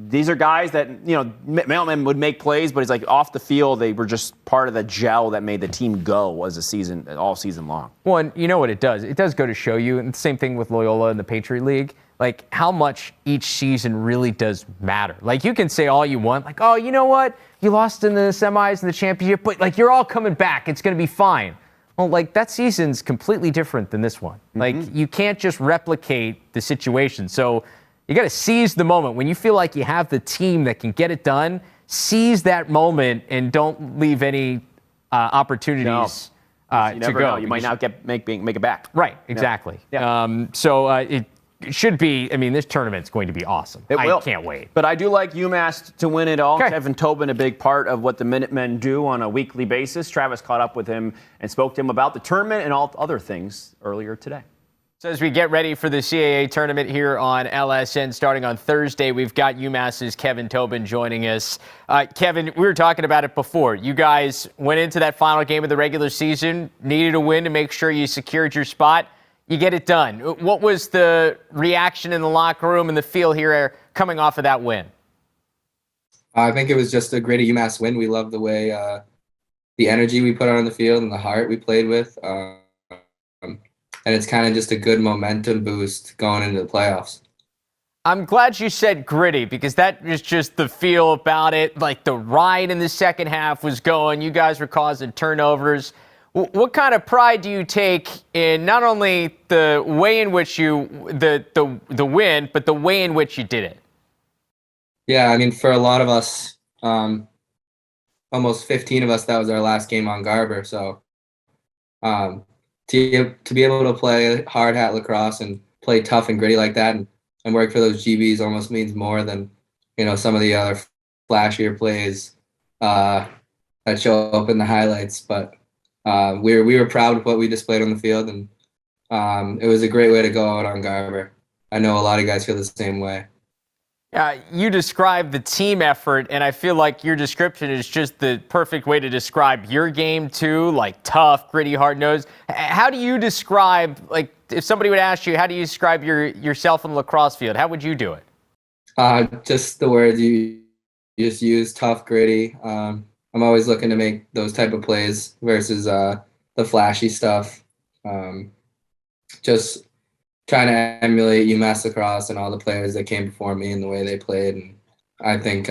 these are guys that Mailman would make plays, but he's like off the field. They were just part of the gel that made the team go as a season, all season long. Well, and you know what it does? It does go to show you, and the same thing with Loyola and the Patriot League. How much each season really does matter. You can say all you want, oh, you know what? You lost in the semis and the championship, but you're all coming back. It's going to be fine. Well, like that season's completely different than this one. Like you can't just replicate the situation. So you got to seize the moment. When you feel like you have the team that can get it done, seize that moment and don't leave any opportunities you never to go. know. You might not make it back. Right, exactly. Yeah. So it should be, I mean, this tournament's going to be awesome. I can't wait. But I do like UMass to win it all. Okay. Kevin Tobin, a big part of what the Minutemen do on a weekly basis. Travis caught up with him and spoke to him about the tournament and all other things earlier today. So as we get ready for the CAA tournament here on LSN starting on Thursday, we've got UMass's Kevin Tobin joining us. Kevin, we were talking about it before. You guys went into that final game of the regular season, needed a win to make sure you secured your spot. You get it done. What was the reaction in the locker room and the feel here coming off of that win? I think it was just a great UMass win. We love the way the energy we put on the field and the heart we played with. And it's kind of just a good momentum boost going into the playoffs. I'm glad you said gritty because that was just the feel about it. Like the ride in the second half was going. You guys were causing turnovers. What kind of pride do you take in not only the way in which you the win, but the way in which you did it? Yeah, I mean, for a lot of us, almost 15 of us, that was our last game on Garber. So to be able to play hard hat lacrosse and play tough and gritty like that and work for those GBs almost means more than, some of the other flashier plays that show up in the highlights. But we were proud of what we displayed on the field, and it was a great way to go out on Garber. I know a lot of guys feel the same way. You described the team effort, and I feel like your description is just the perfect way to describe your game too, like tough, gritty, hard-nosed. How do you describe, like, if somebody would ask you, how do you describe yourself on the lacrosse field? How would you do it? Just the words you just use, tough, gritty. I'm always looking to make those type of plays versus the flashy stuff. Just trying to emulate UMass lacrosse and all the players that came before me and the way they played. And I think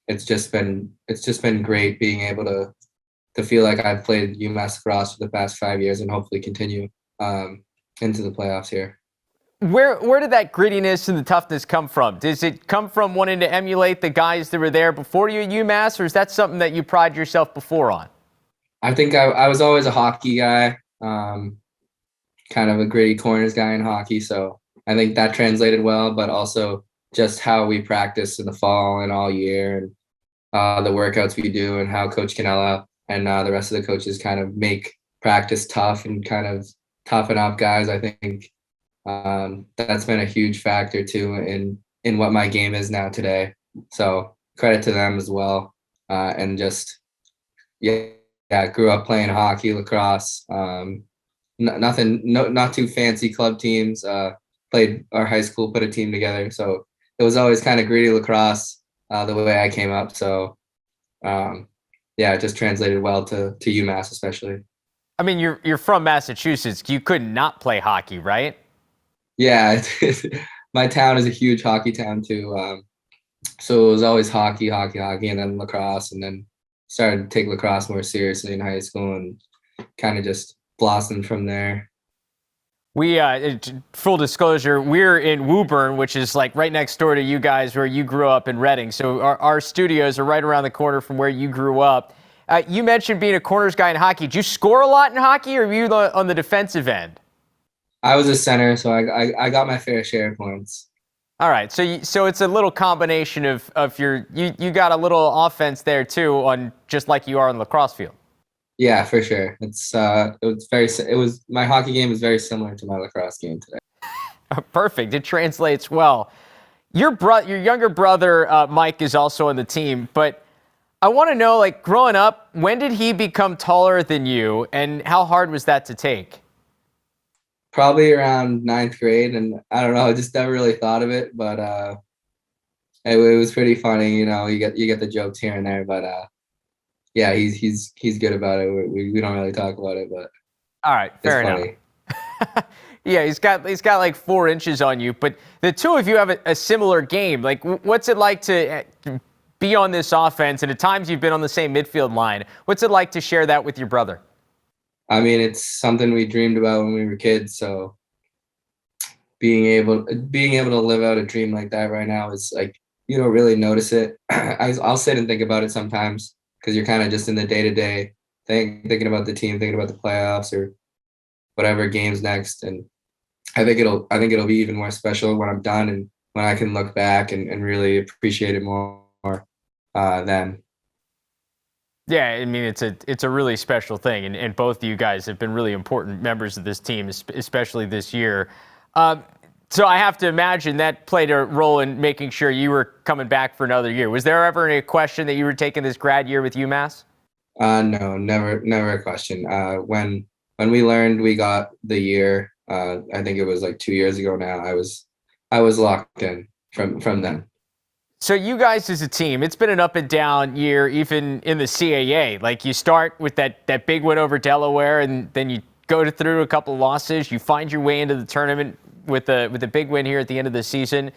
it's just been great being able to feel like I've played UMass lacrosse for the past 5 years and hopefully continue into the playoffs here. Where did that grittiness and the toughness come from? Does it come from wanting to emulate the guys that were there before you at UMass, or is that something that you pride yourself before on? I think I was always a hockey guy. Kind of a gritty corners guy in hockey. So I think that translated well, but also just how we practice in the fall and all year and the workouts we do and how Coach Canella and the rest of the coaches kind of make practice tough and kind of toughen up guys. I think that's been a huge factor too in what my game is now today. So credit to them as well. And just, grew up playing hockey, lacrosse, not too fancy club teams. Played our high school, put a team together. So it was always kind of gritty lacrosse the way I came up. So it just translated well to UMass especially. I mean, you're from Massachusetts. You could not play hockey, right? Yeah, my town is a huge hockey town too. So it was always hockey, and then lacrosse, and then started to take lacrosse more seriously in high school and kind of just blossomed from there. We, full disclosure, we're in Woburn, which is like right next door to you guys where you grew up in Reading. So our studios are right around the corner from where you grew up. You mentioned being a corners guy in hockey. Did you score a lot in hockey, or were you on the defensive end? I was a center, so I got my fair share of points. All right, so it's a little combination of you got a little offense there too, on just like you are on the lacrosse field. Yeah, for sure. My hockey game was very similar to my lacrosse game today. Perfect. It translates well. Your younger brother Mike is also on the team, but I want to know, like, growing up, when did he become taller than you, and how hard was that to take? Probably around 9th grade, and I don't know, I just never really thought of it, but it was pretty funny. You get the jokes here and there, but yeah, he's good about it. We don't really talk about it, but all right, fair enough. Yeah, he's got like 4 inches on you, but the two of you have a similar game. Like, what's it like to be on this offense? And at times you've been on the same midfield line. What's it like to share that with your brother? I mean, it's something we dreamed about when we were kids. So being able to live out a dream like that right now is like, you don't really notice it. I'll sit and think about it sometimes because you're kind of just in the day-to-day thinking about the team, thinking about the playoffs or whatever game's next. And I think it'll be even more special when I'm done and when I can look back and really appreciate it more then. Yeah, I mean, it's a really special thing, and both of you guys have been really important members of this team, especially this year. So I have to imagine that played a role in making sure you were coming back for another year. Was there ever any question that you were taking this grad year with UMass? No, never a question. When we learned we got the year, I think it was like 2 years ago now, I was locked in from then. So you guys as a team, it's been an up and down year, even in the CAA. Like you start with that big win over Delaware, and then you go through a couple of losses. You find your way into the tournament with a big win here at the end of the season.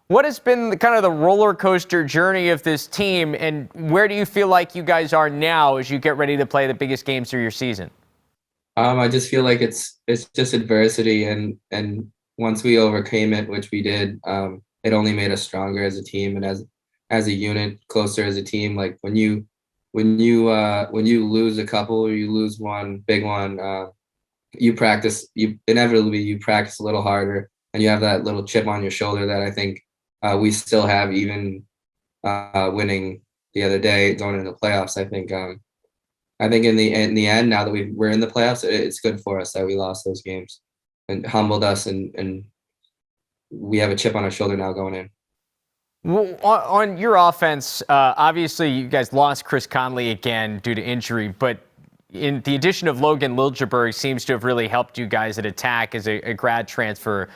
What has been the roller coaster journey of this team, and where do you feel like you guys are now as you get ready to play the biggest games through your season? I just feel like it's just adversity, and once we overcame it, which we did, it only made us stronger as a team and as a unit, closer as a team. Like when you lose a couple or you lose one big one, you inevitably practice a little harder, and you have that little chip on your shoulder that I think we still have, even winning the other day going into the playoffs. I think in the end, now that we're in the playoffs, it's good for us that we lost those games and humbled us, and we have a chip on our shoulder now going in. Well, on your offense, obviously you guys lost Chris Conley again due to injury, but in the addition of Logan Liljeberg seems to have really helped you guys at attack as a grad transfer.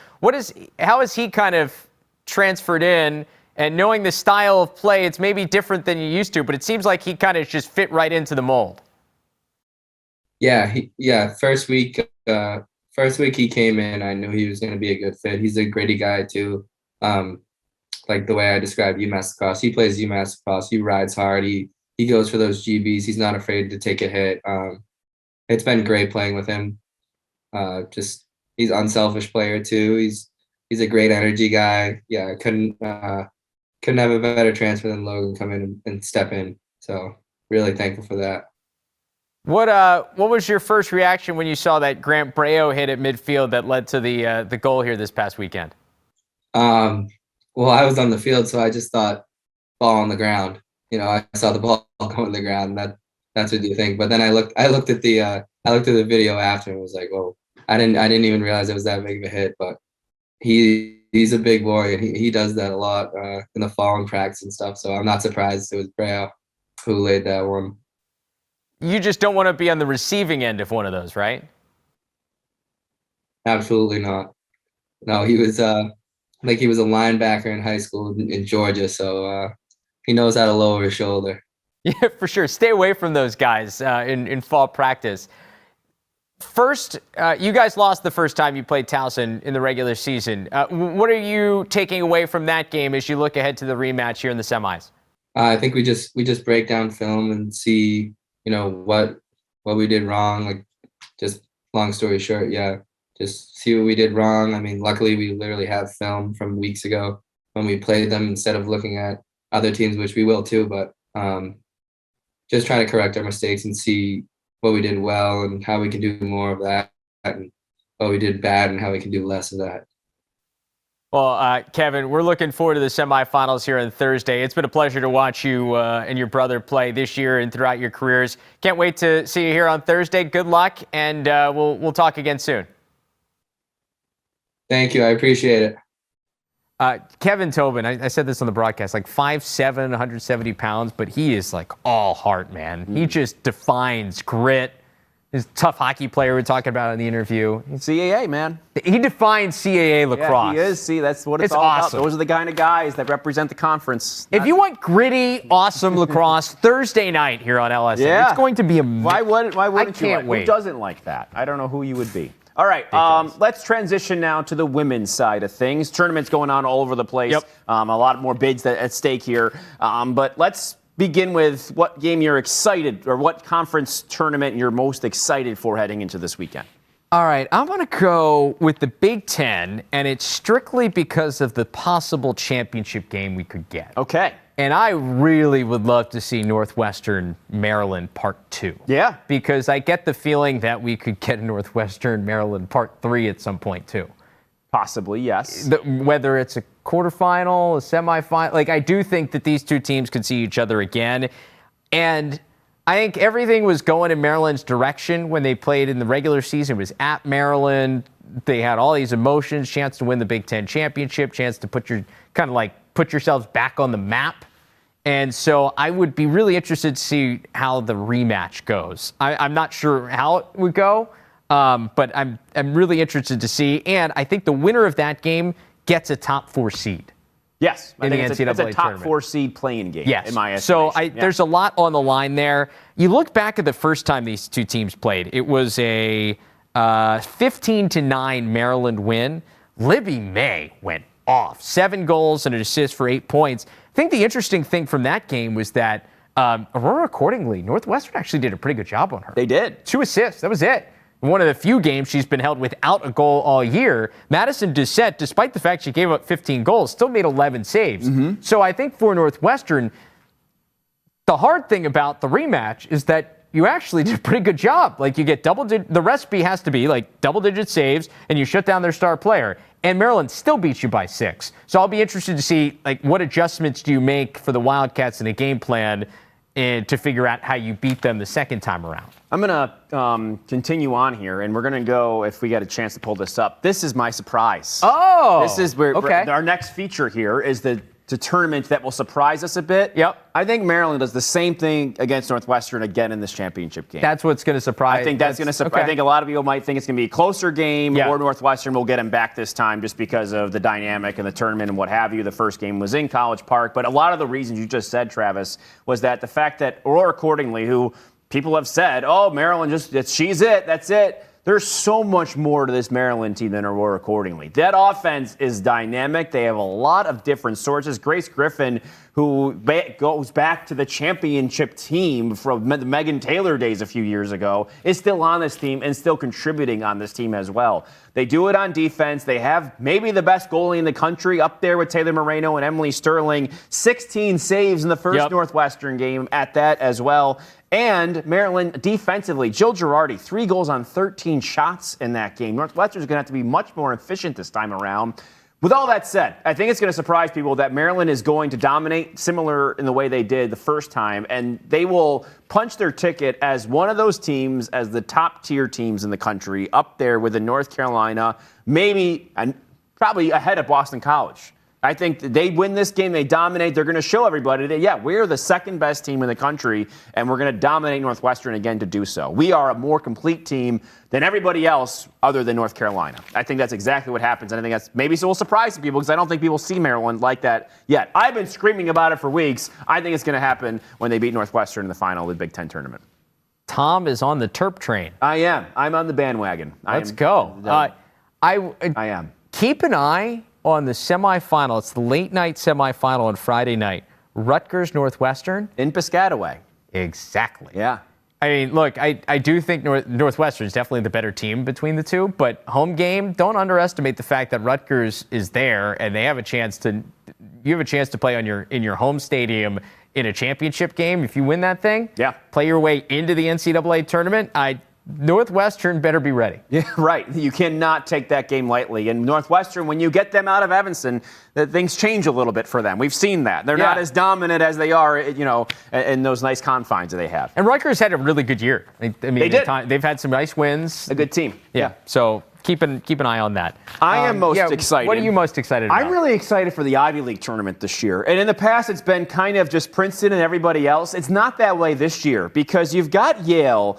How has he kind of transferred in? And knowing the style of play, it's maybe different than you used to, but it seems like he kind of just fit right into the mold. Yeah. First week he came in, I knew he was going to be a good fit. He's a gritty guy too. Like the way I described UMass Lacrosse. He plays UMass Lacrosse. He rides hard. He goes for those GBs. He's not afraid to take a hit. It's been great playing with him. He's an unselfish player too. He's a great energy guy. Yeah, I couldn't have a better transfer than Logan come in and step in. So really thankful for that. What was your first reaction when you saw that Grant Breo hit at midfield that led to the goal here this past weekend? Well, I was on the field, so I just thought ball on the ground. I saw the ball go on the ground. That's what you think. But then I looked at the video after and was like, "Whoa!" I didn't even realize it was that big of a hit. But he's a big boy, and he does that a lot in the fall and practice and stuff. So I'm not surprised it was Breo who laid that one. You just don't want to be on the receiving end of one of those, right? Absolutely not. No, he was he was a linebacker in high school in Georgia, so he knows how to lower his shoulder. Yeah, for sure. Stay away from those guys in fall practice. First, you guys lost the first time you played Towson in the regular season. What are you taking away from that game as you look ahead to the rematch here in the semis? I think we just break down film and see what we did wrong. Like, just long story short, yeah, just see what we did wrong. I mean, luckily we literally have film from weeks ago when we played them instead of looking at other teams, which we will too. But just trying to correct our mistakes and see what we did well and how we can do more of that, and what we did bad and how we can do less of that. Well, Kevin, we're looking forward to the semifinals here on Thursday. It's been a pleasure to watch you and your brother play this year and throughout your careers. Can't wait to see you here on Thursday. Good luck, and we'll talk again soon. Thank you. I appreciate it. Kevin Tobin, I said this on the broadcast, like 5'7", 170 pounds, but he is like all heart, man. He just defines grit. He's a tough hockey player we're talking about in the interview. CAA, man. He defines CAA lacrosse. Yeah, he is. See, that's what it's all awesome. about. Those are the kind of guys that represent the conference. If you want gritty, awesome lacrosse, Thursday night here on LSN, it's going to be amazing. Why wouldn't I can't wait. Who doesn't like that? I don't know who you would be. All right, let's transition now to the women's side of things. Tournaments going on all over the place. Yep. A lot more bids at stake here. But let's begin with what game you're excited, or what conference tournament you're most excited for heading into this weekend. All right, I'm going to go with the Big Ten, and it's strictly because of the possible championship game we could get. Okay. And I really would love to see Northwestern Maryland Part 2. Yeah. Because I get the feeling that we could get Northwestern Maryland Part 3 at some point, too. Possibly, yes. Whether it's a quarterfinal, a semifinal, like I do think that these two teams could see each other again. And I think everything was going in Maryland's direction when they played in the regular season. It was at Maryland. They had all these emotions, chance to win the Big Ten championship, chance to put yourselves back on the map. And so I would be really interested to see how the rematch goes. I'm not sure how it would go, but I'm really interested to see. And I think the winner of that game gets a top 4 seed. Yes, I in think the it's a NCAA top tournament. 4 seed playing game. Yes. In my estimation. So there's a lot on the line there. You look back at the first time these two teams played. It was a 15-9 Maryland win. Libby May went off. 7 goals and an assist for 8 points. I think the interesting thing from that game was that Aurora Accordingly, Northwestern actually did a pretty good job on her. They did. 2 assists. That was it. One of the few games she's been held without a goal all year. Madison Doucette, despite the fact she gave up 15 goals, still made 11 saves. Mm-hmm. So I think for Northwestern, the hard thing about the rematch is that you actually did a pretty good job. Like you get the recipe has to be like double-digit saves, and you shut down their star player. And Maryland still beats you by 6. So I'll be interested to see like what adjustments do you make for the Wildcats in a game plan and to figure out how you beat them the second time around. I'm going to continue on here, and we're going to go, if we get a chance to pull this up. This is my surprise. Oh! This is where okay. Our next feature here is the tournament that will surprise us a bit. Yep. I think Maryland does the same thing against Northwestern again in this championship game. That's what's going to surprise. I think that's going to surprise. Okay. I think a lot of people might think it's going to be a closer game, yeah. or Northwestern will get them back this time just because of the dynamic and the tournament and what have you. The first game was in College Park, but a lot of the reasons you just said, Travis, was that the fact that Aurora Accordingly, who people have said, oh, Maryland she's it, that's it. There's so much more to this Maryland team than Aurora Accordingly. That offense is dynamic. They have a lot of different sources. Grace Griffin, who goes back to the championship team from the Megan Taylor days a few years ago, is still on this team and still contributing on this team as well. They do it on defense. They have maybe the best goalie in the country up there with Taylor Moreno and Emily Sterling. 16 saves in the first Northwestern game at that as well. And Maryland defensively, Jill Girardi, 3 goals on 13 shots in that game. Northwestern's going to have to be much more efficient this time around. With all that said, I think it's going to surprise people that Maryland is going to dominate similar in the way they did the first time, and they will punch their ticket as one of those teams, as the top-tier teams in the country, up there with the North Carolina, maybe and probably ahead of Boston College. I think they win this game, they dominate, they're going to show everybody that, yeah, we're the second best team in the country, and we're going to dominate Northwestern again to do so. We are a more complete team than everybody else other than North Carolina. I think that's exactly what happens, and I think that's maybe so surprising people because I don't think people see Maryland like that yet. I've been screaming about it for weeks. I think it's going to happen when they beat Northwestern in the final of the Big Ten tournament. Tom is on the Terp train. I am. I'm on the bandwagon. Let's go. I am. Keep an eye on the semifinal. It's the late night semifinal on Friday night. Rutgers Northwestern. In Piscataway. Exactly. Yeah. I mean, look, I do think Northwestern is definitely the better team between the two, but home game, don't underestimate the fact that Rutgers is there and you have a chance to play in your home stadium in a championship game. If you win that thing, play your way into the NCAA tournament. Northwestern better be ready. Yeah, right. You cannot take that game lightly. And Northwestern, when you get them out of Evanston, things change a little bit for them. We've seen that. They're not as dominant as they are, in those nice confines that they have. And Rutgers had a really good year. I mean, they did. They've had some nice wins. A good team. Yeah. So keep an eye on that. I am most excited. What are you most excited about? I'm really excited for the Ivy League tournament this year. And in the past, it's been kind of just Princeton and everybody else. It's not that way this year because you've got Yale,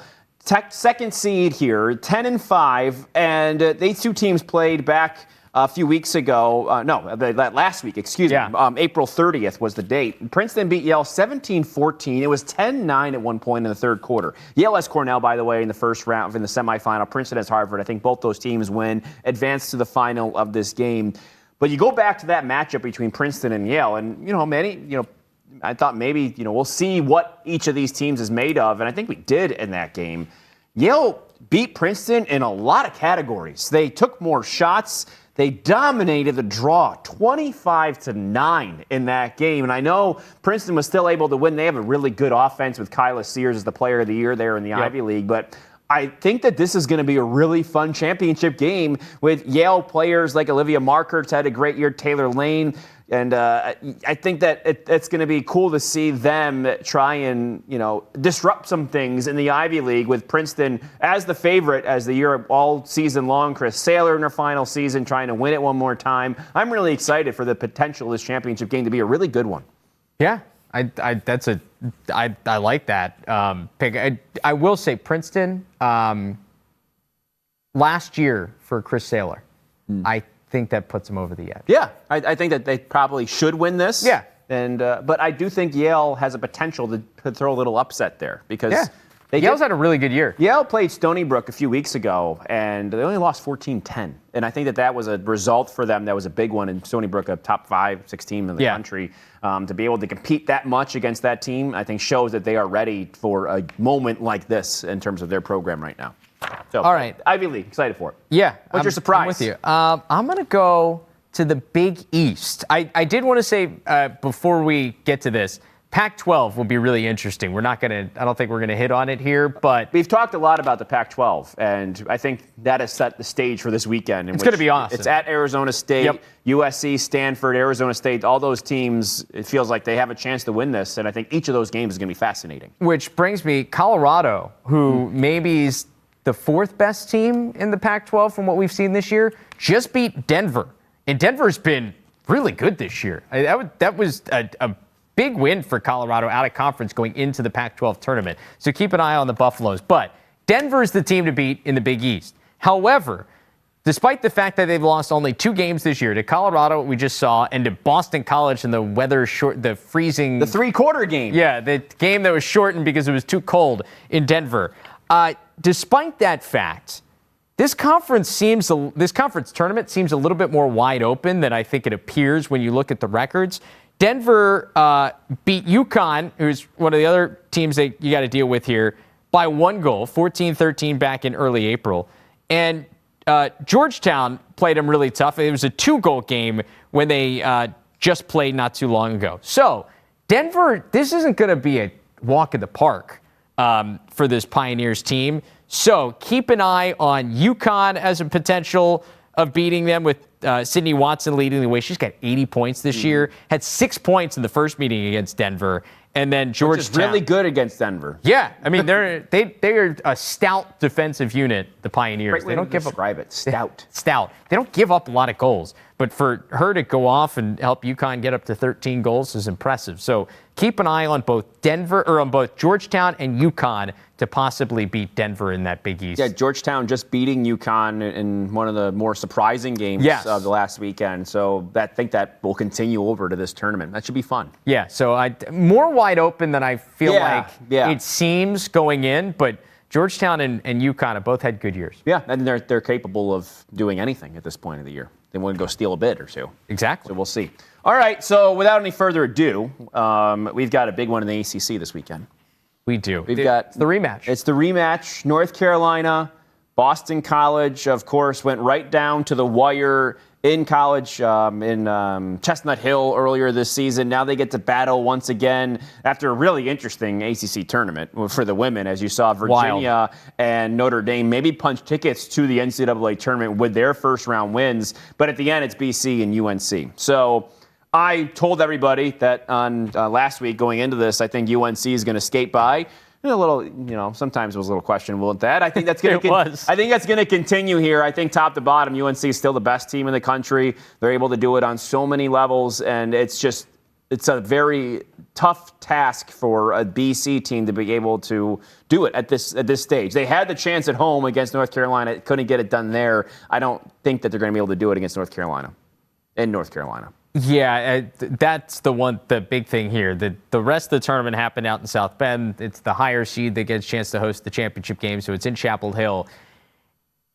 second seed here, 10-5, and these two teams played back a few weeks ago. Last week, excuse me. April 30th was the date. Princeton beat Yale 17-14. It was 10-9 at one point in the third quarter. Yale has Cornell, by the way, in the first round in the semifinal. Princeton has Harvard. I think both those teams win, advance to the final of this game. But you go back to that matchup between Princeton and Yale, and I thought maybe, we'll see what each of these teams is made of, and I think we did in that game. Yale beat Princeton in a lot of categories. They took more shots. They dominated the draw 25-9 in that game. And I know Princeton was still able to win. They have a really good offense with Kyla Sears as the player of the year there in the Ivy League. But I think that this is going to be a really fun championship game with Yale players like Olivia Markert's had a great year, Taylor Lane. And I think that it's going to be cool to see them try and, disrupt some things in the Ivy League with Princeton as the favorite as the year all season long. Chris Saylor in her final season trying to win it one more time. I'm really excited for the potential of this championship game to be a really good one. Yeah, I like that pick. I will say Princeton last year for Chris Saylor. I think that puts them over the edge. Yeah, I think that they probably should win this. Yeah. And but I do think Yale has a potential to throw a little upset there because Yale's had a really good year. Yale played Stony Brook a few weeks ago, and they only lost 14-10. And I think that was a result for them that was a big one in Stony Brook, a top 5-6 team in the country. To be able to compete that much against that team, I think shows that they are ready for a moment like this in terms of their program right now. So, all right. Ivy League, excited for it. Yeah. What's your surprise? I'm with you. I'm going to go to the Big East. I did want to say before we get to this, Pac-12 will be really interesting. I don't think we're going to hit on it here, but we've talked a lot about the Pac-12, and I think that has set the stage for this weekend. It's going to be awesome. It's at Arizona State, USC, Stanford, Arizona State, all those teams, it feels like they have a chance to win this, and I think each of those games is going to be fascinating. Which brings me, Colorado, who maybe is the fourth best team in the Pac-12 from what we've seen this year, just beat Denver. And Denver's been really good this year. That was a big win for Colorado out of conference going into the Pac-12 tournament. So keep an eye on the Buffaloes. But Denver's the team to beat in the Big East. However, despite the fact that they've lost only 2 games this year to Colorado, we just saw, and to Boston College in the the freezing. The 3-quarter game. Yeah, the game that was shortened because it was too cold in Denver. Despite that fact, this conference tournament seems a little bit more wide open than I think it appears when you look at the records. Denver beat UConn, who's one of the other teams that you got to deal with here, by 1 goal, 14-13 back in early April. And Georgetown played them really tough. It was a 2-goal game when they just played not too long ago. So Denver, this isn't going to be a walk in the park for this Pioneers team. So keep an eye on UConn as a potential of beating them with Sydney Watson leading the way. She's got 80 points this year, had 6 points in the first meeting against Denver. And then Georgetown. Which is really good against Denver. Yeah. I mean, they are a stout defensive unit, the Pioneers. Great way to describe it. Stout. Stout. They don't give up a lot of goals. But for her to go off and help UConn get up to 13 goals is impressive. So keep an eye on both Georgetown and UConn to possibly beat Denver in that Big East. Yeah, Georgetown just beating UConn in one of the more surprising games of the last weekend. So I think that will continue over to this tournament. That should be fun. Yeah, so more wide open than I feel like it seems going in, but Georgetown and UConn have both had good years. Yeah, and they're capable of doing anything at this point of the year. They want to go steal a bid or two. Exactly. So we'll see. All right, so without any further ado, we've got a big one in the ACC this weekend. We do. It's the rematch. It's the rematch. North Carolina, Boston College, of course, went right down to the wire in college in Chestnut Hill earlier this season. Now they get to battle once again after a really interesting ACC tournament for the women, as you saw Virginia and Notre Dame maybe punch tickets to the NCAA tournament with their first-round wins. But at the end, it's BC and UNC. So I told everybody that on last week going into this, I think UNC is going to skate by. A little, sometimes it was a little questionable at that. I think that's going to. I think that's going to continue here. I think top to bottom, UNC is still the best team in the country. They're able to do it on so many levels, and it's a very tough task for a BC team to be able to do it at this stage. They had the chance at home against North Carolina, couldn't get it done there. I don't think that they're going to be able to do it against North Carolina. In North Carolina. Yeah, that's the big thing here. The rest of the tournament happened out in South Bend. It's the higher seed that gets a chance to host the championship game, so it's in Chapel Hill.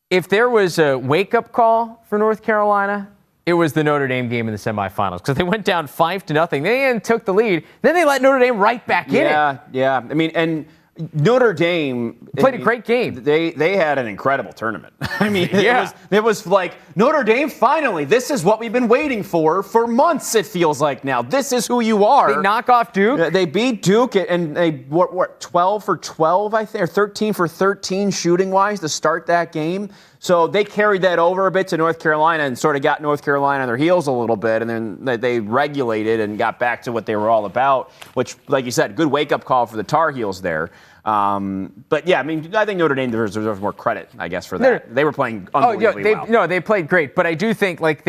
If there was a wake-up call for North Carolina, it was the Notre Dame game in the semifinals because they went down 5-0. They took the lead. Then they let Notre Dame right back in it. Yeah. I mean, and Notre Dame played a great game. They had an incredible tournament. I mean, it was like Notre Dame finally. This is what we've been waiting for months. It feels like now. This is who you are. They knock off Duke. They beat Duke, and they what 12 for 12, I think, or 13 for 13 shooting wise to start that game. So they carried that over a bit to North Carolina and sort of got North Carolina on their heels a little bit, and then they regulated and got back to what they were all about, which, like you said, good wake-up call for the Tar Heels there. But, yeah, I mean, I think Notre Dame deserves more credit, I guess, for that. They were playing unbelievably well. No, they played great, but I do think, like,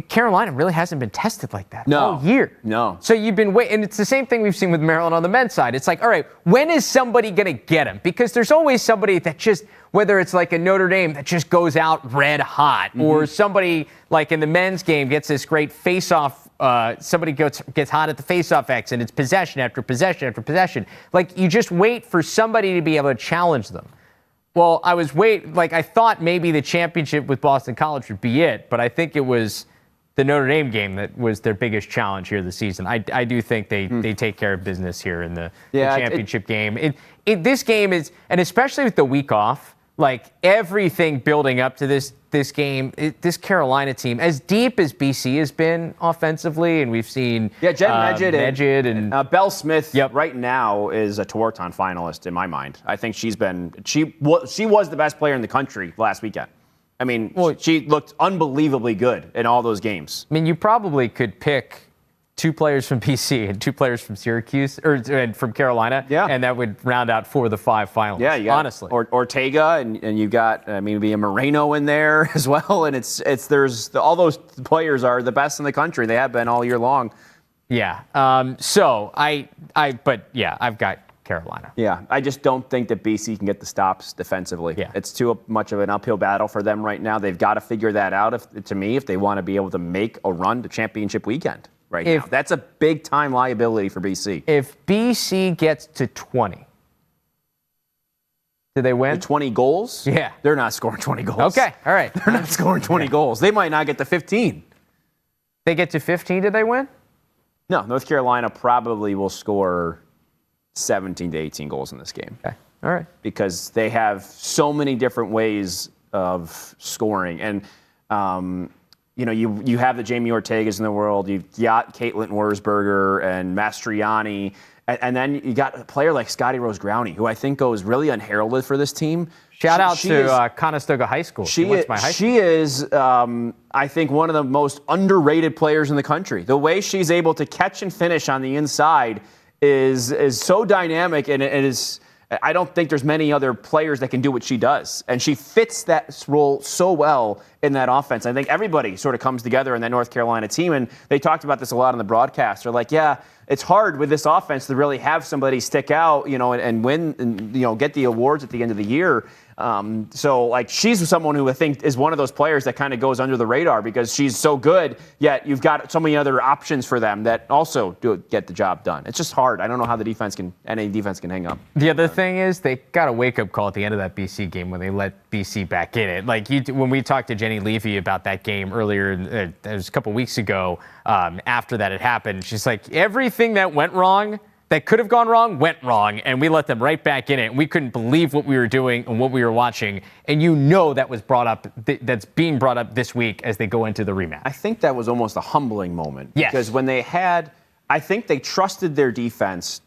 Carolina really hasn't been tested like that all year. No. So you've been waiting, and it's the same thing we've seen with Maryland on the men's side. It's like, all right, when is somebody going to get him? Because there's always somebody that just, whether it's like a Notre Dame that just goes out red hot, or somebody like in the men's game gets this great face-off. Somebody gets hot at the face-off X, and it's possession after possession after possession. Like, you just wait for somebody to be able to challenge them. Well, I thought maybe the championship with Boston College would be it, but I think it was the Notre Dame game that was their biggest challenge here this season. I do think they take care of business here in the championship game. This game is, and especially with the week off, like everything building up to this game, this Carolina team, as deep as BC has been offensively, and we've seen Jen Medjid and Belle Smith right now is a Tewaaraton finalist in my mind. I think she was the best player in the country last weekend. I mean, she looked unbelievably good in all those games. I mean, you probably could pick 2 players from BC and 2 players from Syracuse and from Carolina, and that would round out 4 of the 5 finalists. Yeah, you got honestly. Ortega, and you got maybe a Moreno in there as well, and all those players are the best in the country. They have been all year long. Yeah. I've got Carolina. Yeah, I just don't think that BC can get the stops defensively. Yeah. It's too much of an uphill battle for them right now. They've got to figure that out, if they want to be able to make a run to championship weekend. Now. That's a big-time liability for BC. If BC gets to 20, do they win? 20 goals? Yeah. They're not scoring 20 goals. Okay, all right. They're not scoring 20 goals. They might not get to 15. They get to 15, do they win? No, North Carolina probably will score 17 to 18 goals in this game. Okay, all right. Because they have so many different ways of scoring. And, you have the Jamie Ortegas in the world. You've got Caitlin Wurzberger and Mastriani. And then you got a player like Scotty Rose Growney, who I think goes really unheralded for this team. Shout out to Conestoga High School. She is, I think, one of the most underrated players in the country. The way she's able to catch and finish on the inside is so dynamic, and it is. I don't think there's many other players that can do what she does. And she fits that role so well in that offense. I think everybody sort of comes together in that North Carolina team. And they talked about this a lot on the broadcast. They're like, yeah, it's hard with this offense to really have somebody stick out, and win and, get the awards at the end of the year. So she's someone who I think is one of those players that kind of goes under the radar because she's so good, yet you've got so many other options for them that also get the job done. It's just hard. I don't know how any defense can hang up. The other thing is they got a wake-up call at the end of that BC game when they let BC back in it. When we talked to Jenny Levy about that game earlier, it was a couple weeks ago, after that had happened, she's like, everything that went wrong, that could have gone wrong, went wrong, and we let them right back in it. And we couldn't believe what we were doing and what we were watching. And that was brought up, that's being brought up this week as they go into the rematch. I think that was almost a humbling moment. Yes. Because when I think they trusted their defense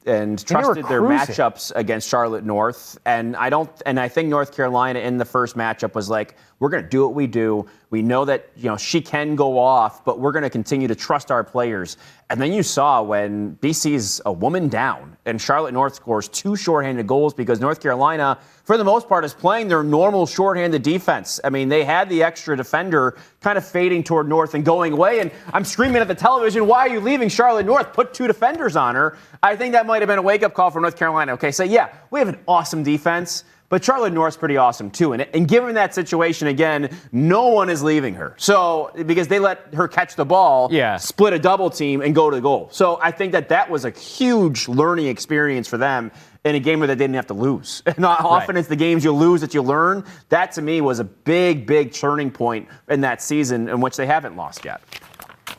and trusted their matchups against Charlotte North. And I think North Carolina in the first matchup was like, we're going to do what we do. We know that, she can go off, but we're going to continue to trust our players. And then you saw when BC's a woman down and Charlotte North scores 2 shorthanded goals because North Carolina, for the most part, is playing their normal shorthanded defense. I mean, they had the extra defender kind of fading toward North and going away. And I'm screaming at the television, why are you leaving Charlotte North? Put 2 defenders on her. I think that might have been a wake-up call for North Carolina. Okay, so yeah, we have an awesome defense, But Charlotte North's pretty awesome too. And given that situation again, no one is leaving her. So because they let her catch the ball, split a double team, and go to the goal. So I think that was a huge learning experience for them in a game where they didn't have to lose. Not often it's the games you lose that you learn. That to me was a big, big turning point in that season in which they haven't lost yet.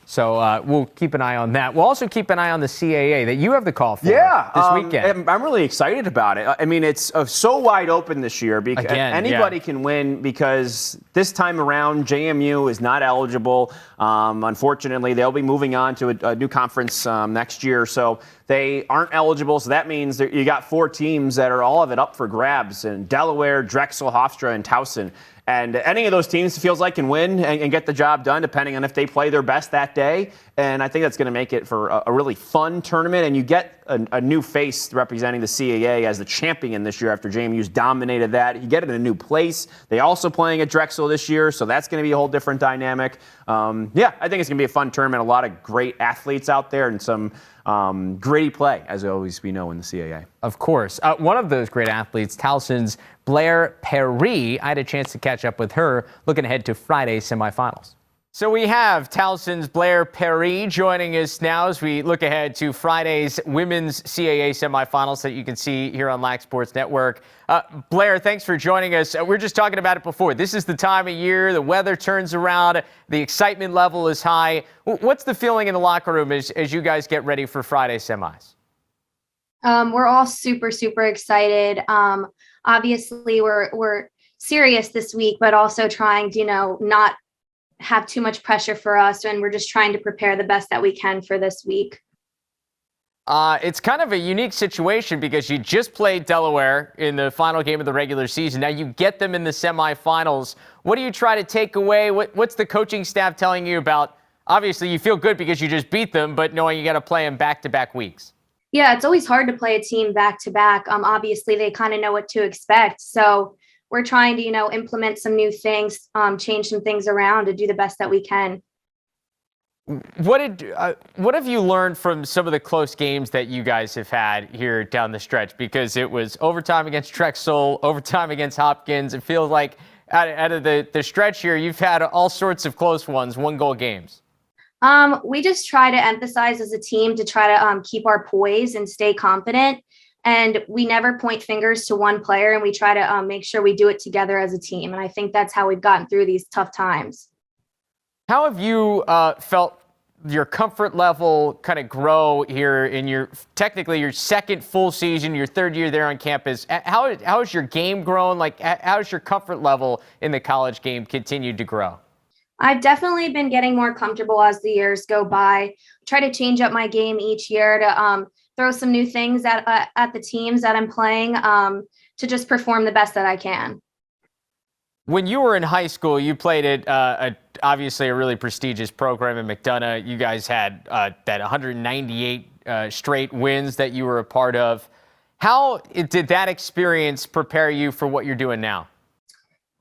So we'll keep an eye on that. We'll also keep an eye on the CAA that you have the call for this weekend. I'm really excited about it. I mean, it's so wide open this year because anybody can win because this time around, JMU is not eligible. Unfortunately, they'll be moving on to a new conference next year. So they aren't eligible. So that means that you got 4 teams that are all of it up for grabs in Delaware, Drexel, Hofstra, and Towson. And any of those teams feels like can win and get the job done, depending on if they play their best that day. And I think that's going to make it for a really fun tournament. And you get a new face representing the CAA as the champion this year after JMU's dominated that. You get it in a new place. They also playing at Drexel this year, so that's going to be a whole different dynamic. I think it's going to be a fun tournament. A lot of great athletes out there and some gritty play, as always we know in the CAA. Of course. One of those great athletes, Towson's Blair Pearre. I had a chance to catch up with her looking ahead to Friday's semifinals. So we have Towson's Blair Pearre joining us now as we look ahead to Friday's women's CAA semifinals that you can see here on Lax Sports Network. Blair, thanks for joining us. We were just talking about it before. This is the time of year. The weather turns around. The excitement level is high. What's the feeling in the locker room as you guys get ready for Friday's semis? We're all super, super excited. Obviously, we're serious this week, but also trying to, not have too much pressure for us, and we're just trying to prepare the best that we can for this week. It's kind of a unique situation because you just played Delaware in the final game of the regular season. Now you get them in the semifinals. What do you try to take away? What's the coaching staff telling you about? Obviously, you feel good because you just beat them, but knowing you got to play them back-to-back weeks. Yeah, it's always hard to play a team back-to-back. Obviously, they kind of know what to expect. So we're trying to, implement some new things, change some things around to do the best that we can. What have you learned from some of the close games that you guys have had here down the stretch? Because it was overtime against Drexel, overtime against Hopkins. It feels like out of the stretch here, you've had all sorts of close ones, 1-goal games. We just try to emphasize as a team to try to keep our poise and stay confident. And we never point fingers to one player, and we try to make sure we do it together as a team. And I think that's how we've gotten through these tough times. How have you felt your comfort level kind of grow here in technically your second full season, your third year there on campus? How has your game grown? Like, how has your comfort level in the college game continued to grow? I've definitely been getting more comfortable as the years go by. Try to change up my game each year to throw some new things at the teams that I'm playing to just perform the best that I can. When you were in high school, you played at obviously a really prestigious program in McDonough. You guys had that 198 straight wins that you were a part of. How did that experience prepare you for what you're doing now?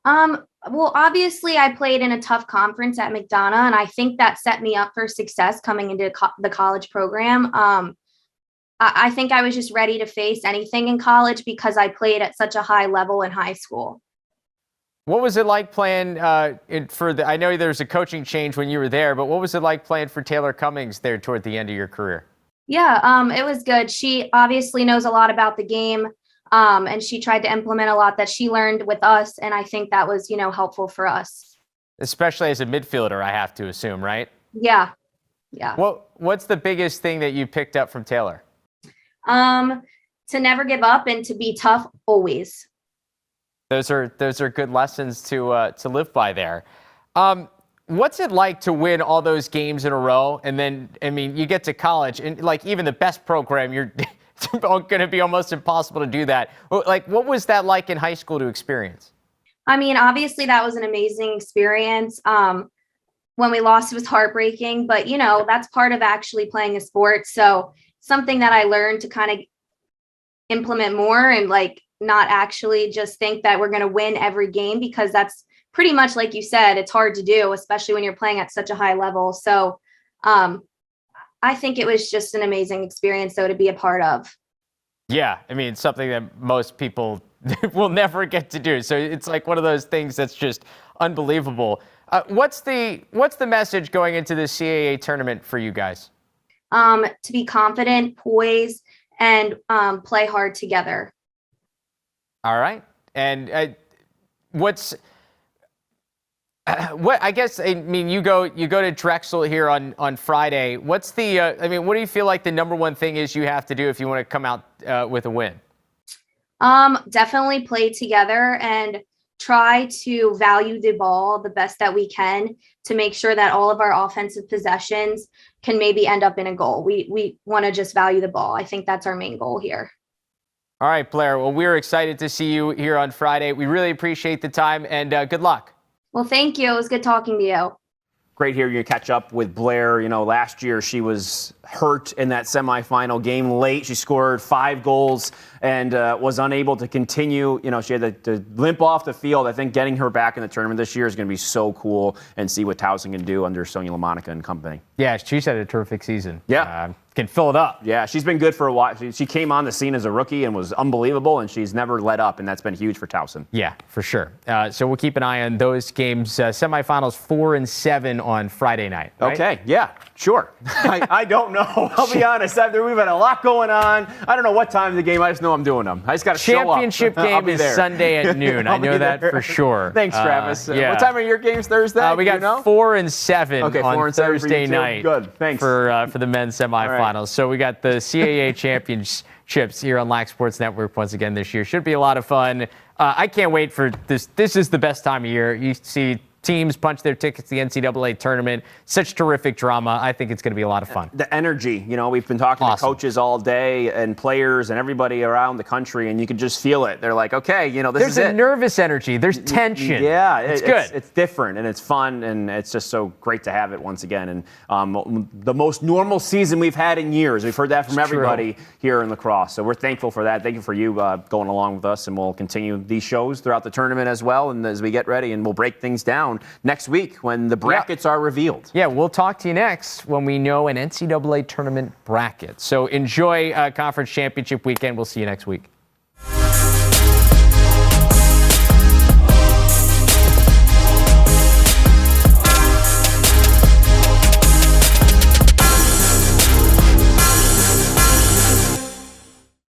Well, obviously, I played in a tough conference at McDonough, and I think that set me up for success coming into the college program. I think I was just ready to face anything in college because I played at such a high level in high school. What was it like playing I know there's a coaching change when you were there, but what was it like playing for Taylor Cummings there toward the end of your career? Yeah, it was good. She obviously knows a lot about the game, and she tried to implement a lot that she learned with us, and I think that was, helpful for us. Especially as a midfielder, I have to assume, right? Yeah. What's the biggest thing that you picked up from Taylor? To never give up and to be tough always. Those are good lessons to live by there. What's it like to win all those games in a row? And then, you get to college and like even the best program, you're going to be almost impossible to do that. Like, what was that like in high school to experience? Obviously that was an amazing experience. When we lost, it was heartbreaking, but that's part of actually playing a sport. So something that I learned to kind of implement more and not actually just think that we're going to win every game, because that's pretty much like you said, it's hard to do, especially when you're playing at such a high level. So I think it was just an amazing experience though to be a part of. Yeah, I mean, something that most people will never get to do. So it's like one of those things that's just unbelievable. What's the message going into the CAA tournament for you guys? To be confident, poised, and play hard together. All right. And what I guess, I mean, you go to Drexel here on Friday. What's the what do you feel like the number one thing is you have to do if you want to come out with a win? Definitely play together and try to value the ball the best that we can to make sure that all of our offensive possessions can maybe end up in a goal. We want to just value the ball. I think that's our main goal here. All right, Blair. Well, we're excited to see you here on Friday. We really appreciate the time, and good luck. Well, thank you. It was good talking to you. Great here. You catch up with Blair. Last year she was hurt in that semifinal game late. She scored 5 goals and was unable to continue. She had to limp off the field. I think getting her back in the tournament this year is going to be so cool and see what Towson can do under Sonia LaMonica and company. Yeah, she's had a terrific season. Yeah. Can fill it up. Yeah, she's been good for a while. She came on the scene as a rookie and was unbelievable, and she's never let up, and that's been huge for Towson. Yeah, for sure. So we'll keep an eye on those games. Semifinals 4 and 7 on Friday night. Right? Okay, yeah, sure. I don't know. I'll be honest. We've had a lot going on. I don't know what time of the game. I just know I'm doing them. I just got to show up. Championship game is Sunday at noon. I know that for sure. Thanks, Travis. Yeah. What time are your games Thursday? We got 4 and 7 on Thursday night. Good. Thanks. For the men's semifinals. Right. So we got the CAA championships here on Lax Sports Network once again this year. Should be a lot of fun. I can't wait for this. This is the best time of year. You see teams punch their tickets to the NCAA tournament. Such terrific drama. I think it's going to be a lot of fun. The energy, we've been talking to coaches all day and players and everybody around the country, and you can just feel it. They're like, okay, this There's is it. There's a nervous energy. There's tension. Yeah, it's good. It's different, and it's fun, and it's just so great to have it once again. And the most normal season we've had in years. We've heard that from everybody here in lacrosse. So we're thankful for that. Thank you for you going along with us, and we'll continue these shows throughout the tournament as well, and as we get ready, and we'll break things down next week when the brackets are revealed. Yeah, we'll talk to you next when we know an NCAA tournament bracket. So enjoy Conference Championship weekend. We'll see you next week.